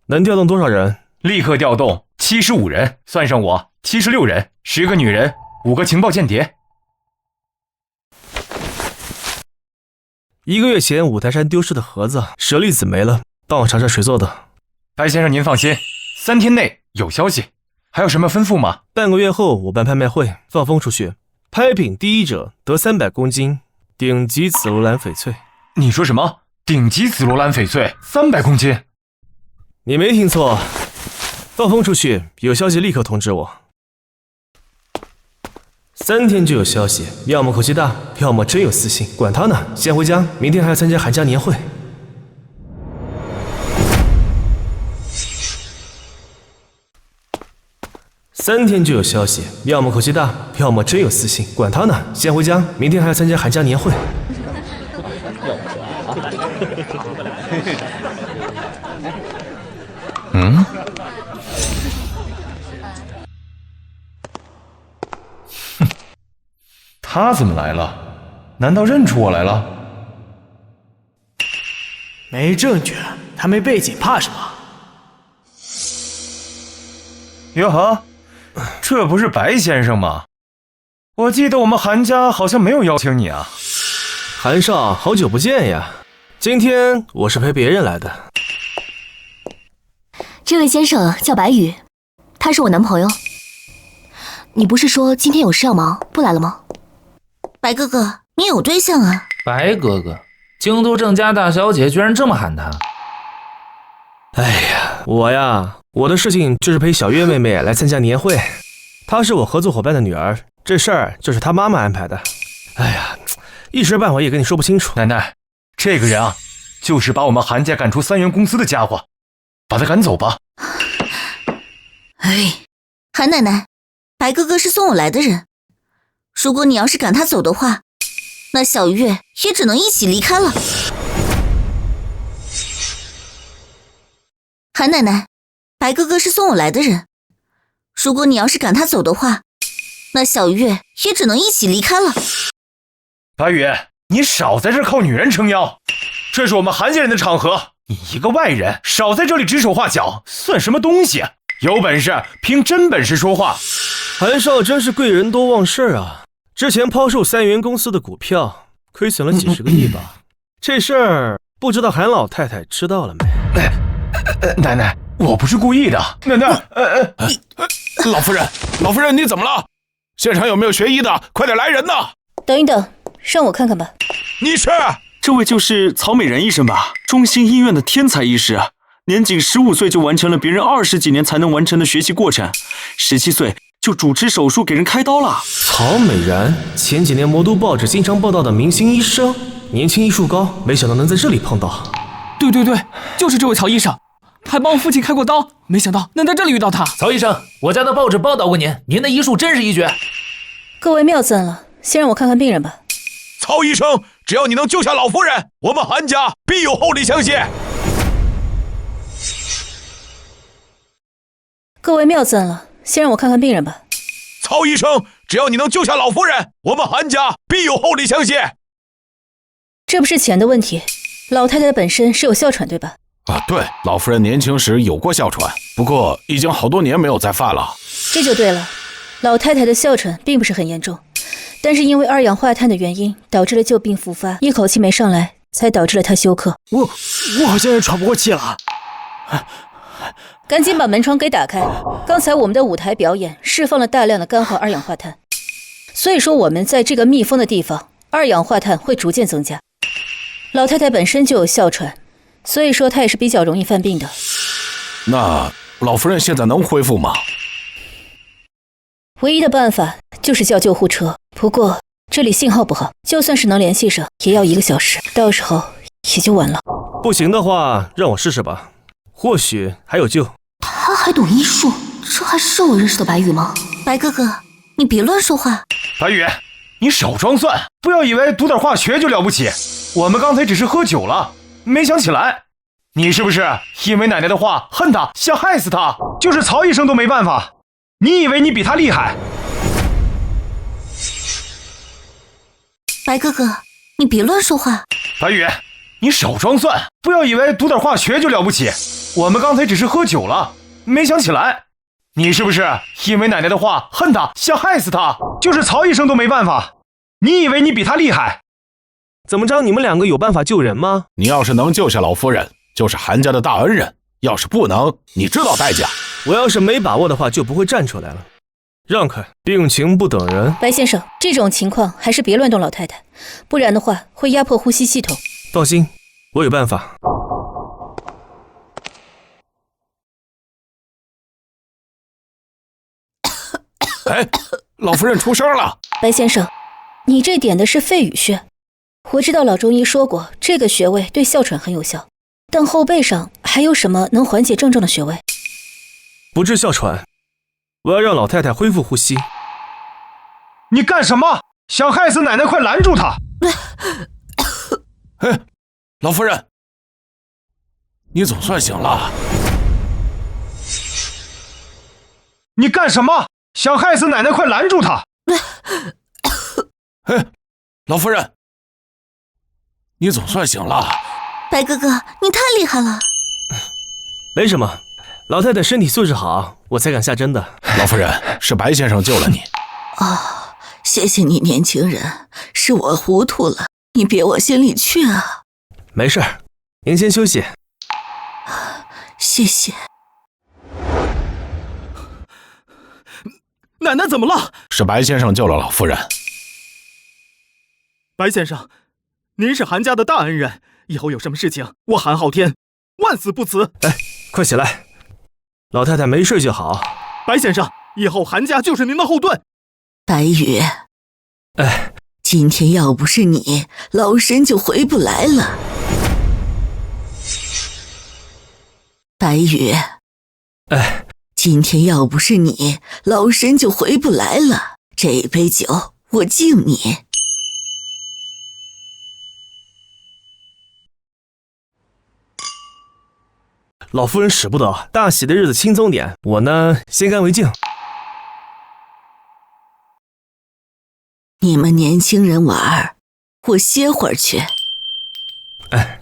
能调动多少人？立刻调动75人，算上我76人，10个女人，5个情报间谍。1个月前五台山丢失的盒子，舍利子没了，帮我查查谁做的。白先生您放心，3天内有消息。还有什么吩咐吗？半个月后我办拍卖会，放风出去，拍品第一者得300公斤顶级紫罗兰翡翠。你说什么？顶级紫罗兰翡翠300公斤？你没听错，放风出去，有消息立刻通知我。3天就有消息，要么口气大，要么真有私信，管他呢，先回家，明天还要参加寒假年会。3天就有消息，要么口气大，要么真有私信，管他呢，先回家，明天还要参加寒假年会。他怎么来了？难道认出我来了？没证据，他没背景，怕什么？哟呵，这不是白先生吗？我记得我们韩家好像没有邀请你啊。韩少，好久不见呀！今天我是陪别人来的。这位先生叫白宇，他是我男朋友。你不是说今天有事要忙，不来了吗？白哥哥，你有对象啊？白哥哥，京都郑家大小姐居然这么喊他。哎呀，我的事情就是陪小月妹妹来参加年会，她是我合作伙伴的女儿，这事儿就是她妈妈安排的。哎呀，一时半会也跟你说不清楚。奶奶，这个人啊，就是把我们韩家赶出3元公司的家伙，把他赶走吧。哎，韩奶奶，白哥哥是送我来的人，如果你要是赶他走的话，那小月也只能一起离开了。韩奶奶，白哥哥是送我来的人，如果你要是赶他走的话，那小月也只能一起离开了。白羽，你少在这靠女人撑腰，这是我们韩家人的场合，你一个外人少在这里指手画脚，算什么东西？有本事凭真本事说话。韩少真是贵人多忘事啊！之前抛售3元公司的股票，亏损了几十个亿吧？这事儿不知道韩老太太知道了没？奶奶，我不是故意的。奶奶，老夫人，你怎么了？现场有没有学医的？快点来人呐！等一等，让我看看吧。你是？这位就是曹美人医生吧？中心医院的天才医师，年仅15岁就完成了别人20几年才能完成的学习过程，17岁就主持手术给人开刀了。曹美然，前几年魔都报纸经常报道的明星医生，年轻医术高，没想到能在这里碰到。对，就是这位曹医生，还帮我父亲开过刀，没想到能在这里遇到他。曹医生，我家的报纸报道过您的医术真是一绝。各位妙赞了，先让我看看病人吧。曹医生，只要你能救下老夫人，我们韩家必有厚礼相谢。各位妙赞了，先让我看看病人吧。曹医生，只要你能救下老夫人，我们韩家必有厚礼相谢。这不是钱的问题，老太太本身是有哮喘，对吧？啊，对，老夫人年轻时有过哮喘，不过已经好多年没有再犯了。这就对了，老太太的哮喘并不是很严重，但是因为2氧化碳的原因，导致了旧病复发，一口气没上来，才导致了她休克。我好像也喘不过气了。赶紧把门窗给打开，刚才我们的舞台表演释放了大量的干化2氧化碳，所以说我们在这个密封的地方，2氧化碳会逐渐增加。老太太本身就有哮喘，所以说她也是比较容易犯病的。那老夫人现在能恢复吗？唯一的办法就是叫救护车，不过这里信号不好，就算是能联系上，也要1个小时，到时候也就晚了。不行的话，让我试试吧，或许还有救。他还懂医术，这还是我认识的白羽吗？白哥哥，你别乱说话。白羽，你少装蒜，不要以为读点化学就了不起。我们刚才只是喝酒了，没想起来。你是不是因为奶奶的话恨她，想害死她？就是曹医生都没办法，你以为你比他厉害？白哥哥，你别乱说话。白羽，你少装蒜，不要以为读点化学就了不起。我们刚才只是喝酒了，没想起来。你是不是因为奶奶的话恨她，想害死她？就是曹医生都没办法，你以为你比他厉害？怎么着，你们2个有办法救人吗？你要是能救下老夫人，就是韩家的大恩人；要是不能，你知道代价。我要是没把握的话，就不会站出来了。让开，病情不等人。白先生，这种情况还是别乱动老太太，不然的话会压迫呼吸系统。放心，我有办法。哎，老夫人出声了。白先生，你这点的是肺俞穴。我知道老中医说过，这个穴位对哮喘很有效，但后背上还有什么能缓解症状的穴位？不治哮喘，我要让老太太恢复呼吸。你干什么？想害死奶奶，快拦住她！哎，老夫人，你总算醒了。你干什么？想害死奶奶，快拦住她！哎，老夫人，你总算醒了。白哥哥，你太厉害了。没什么，老太太身体素质好，我才敢下针的。老夫人，是白先生救了你。哦，谢谢你，年轻人，是我糊涂了，你别往心里去啊。没事，您先休息。谢谢。奶奶怎么了？是白先生救了老夫人。白先生，您是韩家的大恩人，以后有什么事情，我韩昊天万死不辞。哎，快起来，老太太没事就好。白先生，以后韩家就是您的后盾。白羽，哎，今天要不是你，老身就回不来了。白羽，哎，今天要不是你，老身就回不来了。这杯酒我敬你。老夫人使不得，大喜的日子轻松点，我呢先干为敬。你们年轻人玩，我歇会儿去。哎，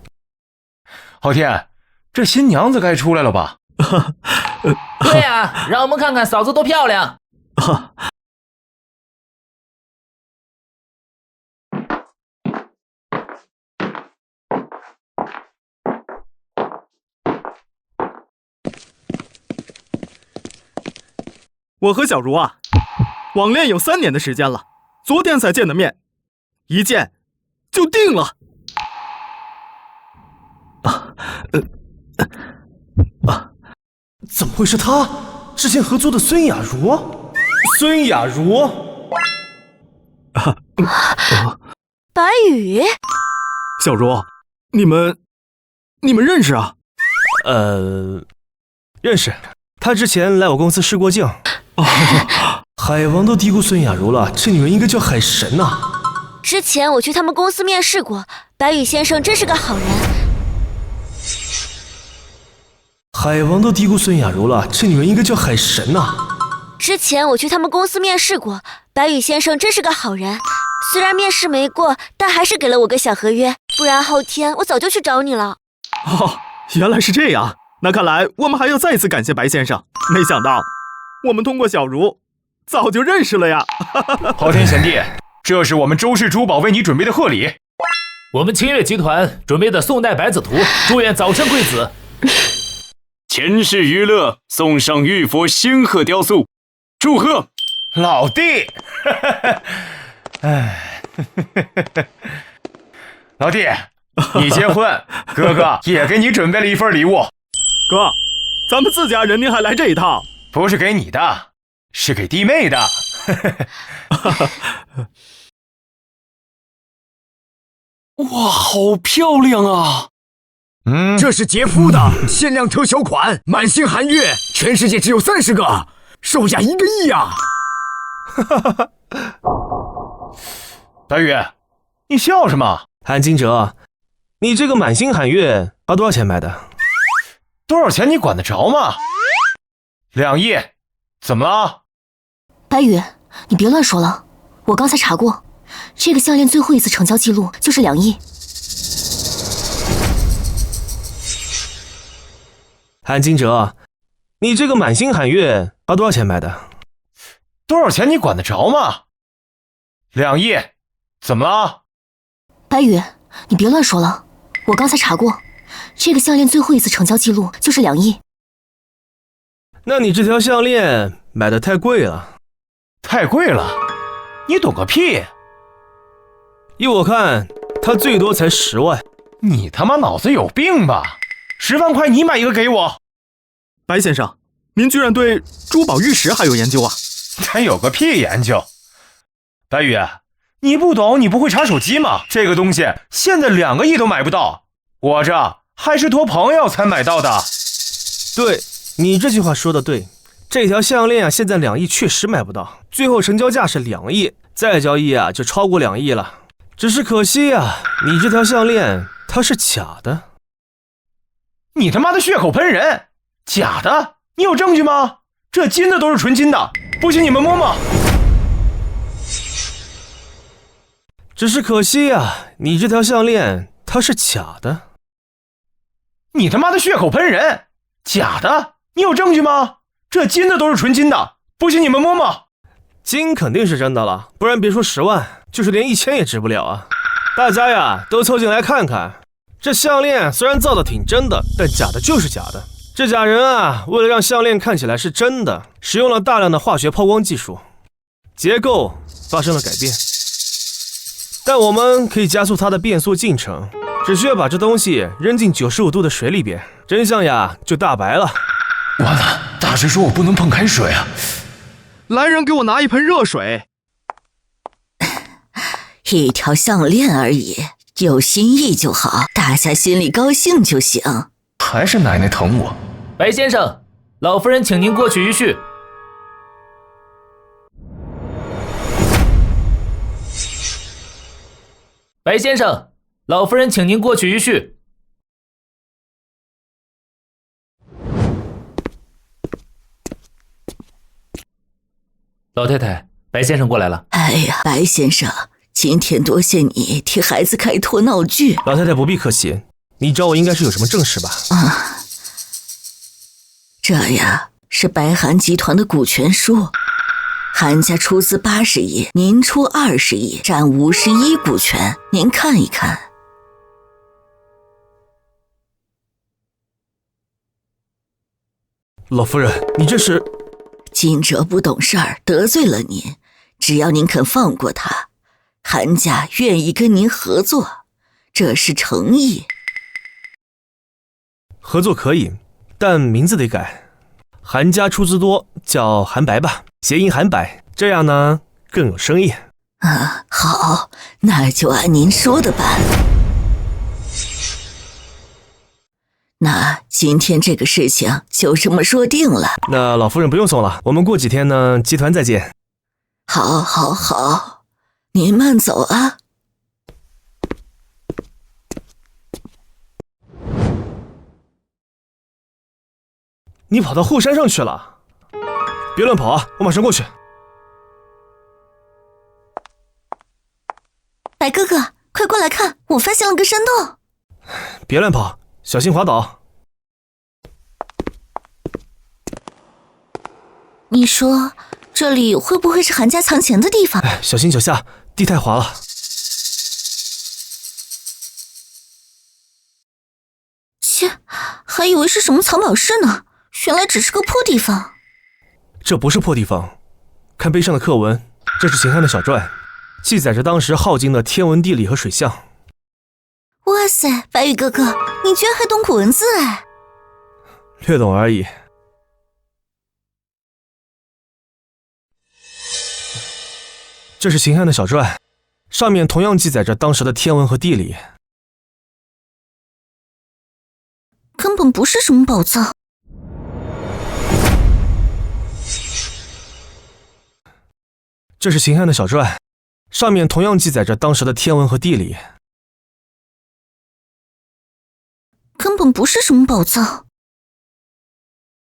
昊天，这新娘子该出来了吧？对呀，让我们看看嫂子多漂亮。我和小茹啊，网恋有3年的时间了，昨天才见的面，一见就定了。怎么会是他？之前合租的孙雅茹？孙雅茹？白宇，小茹，你们认识啊？认识。他之前来我公司试过镜。海王都低估孙雅茹了，这女人应该叫海神呐。之前我去他们公司面试过，白宇先生真是个好人。海王都低估孙雅茹了，这女人应该叫海神呐。之前我去他们公司面试过，白宇先生真是个好人。虽然面试没过，但还是给了我个小合约，不然后天我早就去找你了。哦，原来是这样。那看来我们还要再次感谢白先生。没想到我们通过小茹早就认识了呀。昊天贤弟，这是我们周氏珠宝为你准备的贺礼。我们清月集团准备的宋代百子图，祝愿早生贵子。前世娱乐送上玉佛仙鹤雕塑，祝贺老弟。哎，老弟，你结婚，哥哥也给你准备了一份礼物。哥，咱们自家人您还来这一套？不是给你的，是给弟妹的。哇，好漂亮啊！这是杰夫的限量特小款，满星寒月，全世界只有30个，售价1个亿啊！白宇，你笑什么？韩金哲，你这个满星寒月花多少钱买的？多少钱你管得着吗？2亿，怎么了？白宇，你别乱说了，我刚才查过，这个项链最后一次成交记录就是2亿。韩金哲，你这个满星寒月花多少钱买的？多少钱你管得着吗？2亿，怎么了？白宇，你别乱说了，我刚才查过。这个项链最后一次成交记录就是2亿。那你这条项链买的太贵了。太贵了？你懂个屁！依我看，它最多才10万。你他妈脑子有病吧？10万块你买一个给我。白先生，您居然对珠宝玉石还有研究啊？还有个屁研究！白宇，你不懂，你不会查手机吗？这个东西现在2个亿都买不到。我这还是托朋友才买到的。对，你这句话说的对，这条项链啊，现在2亿确实买不到，最后成交价是2亿，再交易啊就超过2亿了。只是可惜啊，你这条项链它是假的。你他妈的血口喷人！假的？你有证据吗？这金的都是纯金的，不信你们摸摸。只是可惜啊，你这条项链它是假的。你他妈的血口喷人！假的？你有证据吗？这金的都是纯金的，不信你们摸摸。金肯定是真的了，不然别说10万，就是连1000也值不了啊！大家呀，都凑进来看看，这项链虽然造的挺真的，但假的就是假的。这假人啊，为了让项链看起来是真的，使用了大量的化学抛光技术，结构发生了改变。但我们可以加速它的变速进程，只需要把这东西扔进95度的水里边，真相呀就大白了。完了，大师说我不能碰开水啊！来人，给我拿一盆热水。一条项链而已，有心意就好，大家心里高兴就行。还是奶奶疼我。白先生，老夫人请您过去一叙。白先生，老夫人请您过去一叙。老太太，白先生过来了。哎呀，白先生，今天多谢你替孩子开脱闹剧。老太太不必客气，你找我应该是有什么正事吧？啊，这呀是白韩集团的股权书，韩家出资80亿，您出20亿，占51股权，您看一看。老夫人，你这是……金哲不懂事儿，得罪了您，只要您肯放过他，韩家愿意跟您合作，这是诚意。合作可以，但名字得改，韩家出资多，叫韩白吧，谐音韩白，这样呢更有生意。啊，好，那就按您说的办。那今天这个事情就这么说定了。那老夫人不用送了，我们过几天呢集团再见。好，好，好，您慢走啊。你跑到后山上去了？别乱跑啊，我马上过去。白哥哥，快过来看，我发现了个山洞。别乱跑，小心滑倒。你说这里会不会是韩家藏钱的地方？小心脚下，地太滑了。切，还以为是什么藏宝室呢，原来只是个破地方。这不是破地方，看碑上的刻文，这是秦汉的小传，记载着当时镐京的天文地理和水象。哇塞，白羽哥哥，你居然还懂古文字哎！略懂而已。这是秦汉的小传，上面同样记载着当时的天文和地理。根本不是什么宝藏。这是秦汉的小传，上面同样记载着当时的天文和地理。根本不是什么宝藏。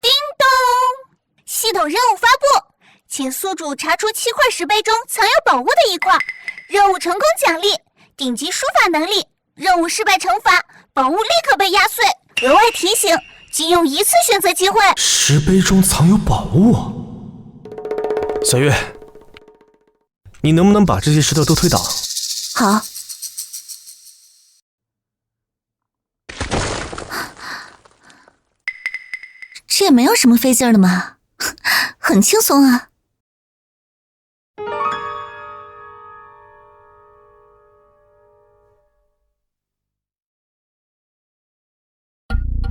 叮咚！系统任务发布，请宿主查出7块石碑中藏有宝物的一块，任务成功奖励顶级书法能力，任务失败惩罚，宝物立刻被压碎。额外提醒，仅用1次选择机会。石碑中藏有宝物。小月，你能不能把这些石头都推倒？好。这也没有什么费劲的嘛，很轻松啊。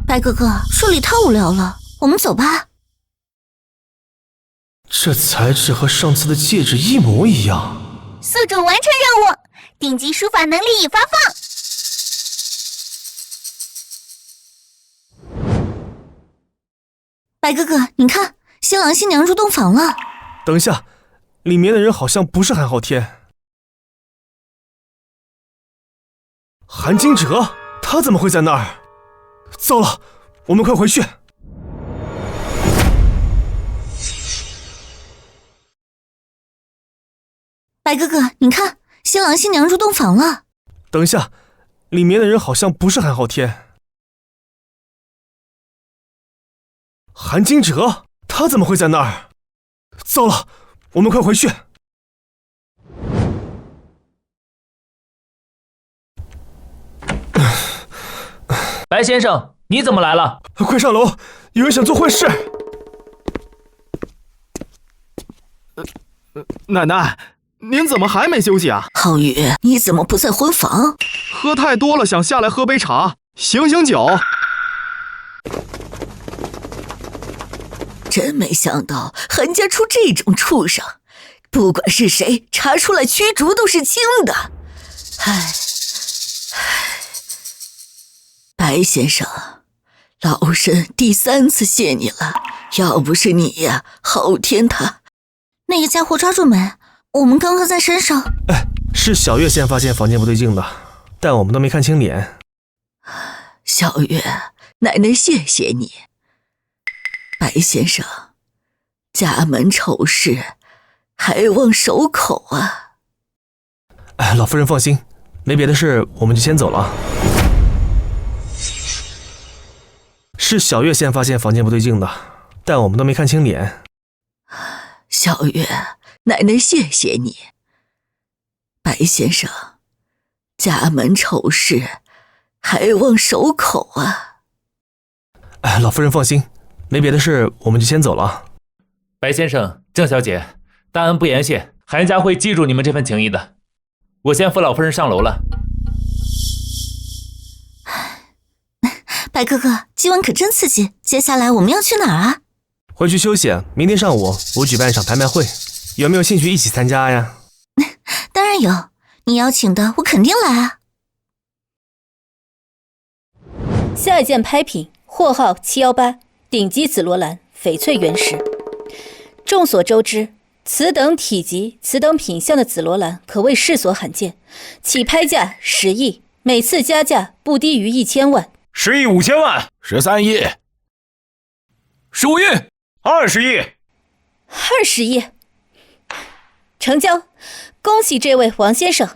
白哥哥，这里太无聊了，我们走吧。这材质和上次的戒指一模一样。宿主完成任务，顶级书法能力已发放。白哥哥，你看，新郎新娘入洞房了。等一下，里面的人好像不是韩昊天。韩金哲，他怎么会在那儿？糟了，我们快回去。白哥哥，你看，新郎新娘入洞房了。等一下，里面的人好像不是韩昊天。韩金哲，他怎么会在那儿？糟了，我们快回去。白先生，你怎么来了？快上楼，有人想做坏事。奶奶，您怎么还没休息啊？浩宇，你怎么不在婚房？喝太多了，想下来喝杯茶，醒醒酒。真没想到韩家出这种畜生，不管是谁，查出来驱逐都是轻的。唉，白先生，老身第3次谢你了，要不是你呀，昊天他那个家伙抓住没？我们刚刚在山上。是小月先发现房间不对劲的。但我们都没看清脸。小月，奶奶谢谢你。白先生，家门丑事，还望守口啊。哎，老夫人放心，没别的事，我们就先走了。是小月先发现房间不对劲的，但我们都没看清脸。小月，奶奶谢谢你。白先生，家门丑事，还望守口啊。哎，老夫人放心，没别的事，我们就先走了。白先生，郑小姐，大恩不言谢，韩家会记住你们这份情谊的。我先扶老夫人上楼了。白哥哥，今晚可真刺激，接下来我们要去哪儿啊？回去休息，明天上午我举办一场拍卖会，有没有兴趣一起参加呀？当然有，你邀请的我肯定来啊。下一件拍品，货号718，顶级紫罗兰，翡翠原石。众所周知，此等体积、此等品相的紫罗兰可谓世所罕见，起拍价10亿，每次加价不低于1000万。10亿5千万，13亿，15亿，20亿，20亿，成交！恭喜这位王先生。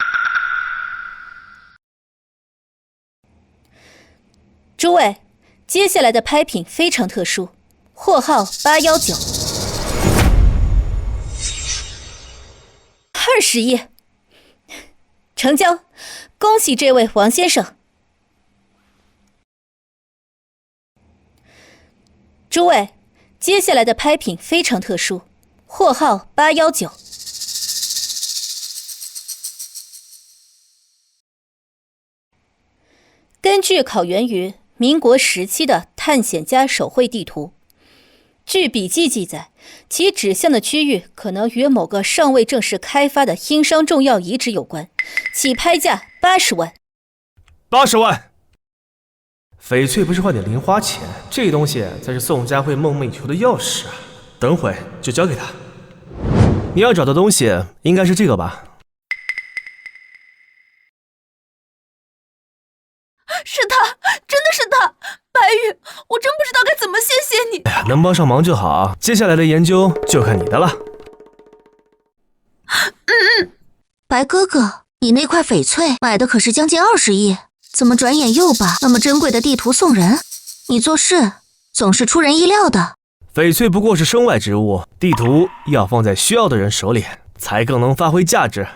诸位，接下来的拍品非常特殊，货号819。20亿，成交！恭喜这位王先生。诸位，接下来的拍品非常特殊，货号819。根据考源于民国时期的探险家手绘地图，据笔记记载，其指向的区域可能与某个尚未正式开发的殷商重要遗址有关，起拍价80万。80万！翡翠不是换点零花钱，这东西才是宋家会梦寐以求的钥匙啊！等会就交给他。你要找的东西应该是这个吧？是他，真的是他！白羽，我真不知道该怎么谢谢你。哎呀，能帮上忙就好，接下来的研究就看你的了。白哥哥，你那块翡翠买的可是将近20亿，怎么转眼又把那么珍贵的地图送人？你做事总是出人意料的。翡翠不过是身外之物，地图要放在需要的人手里，才更能发挥价值。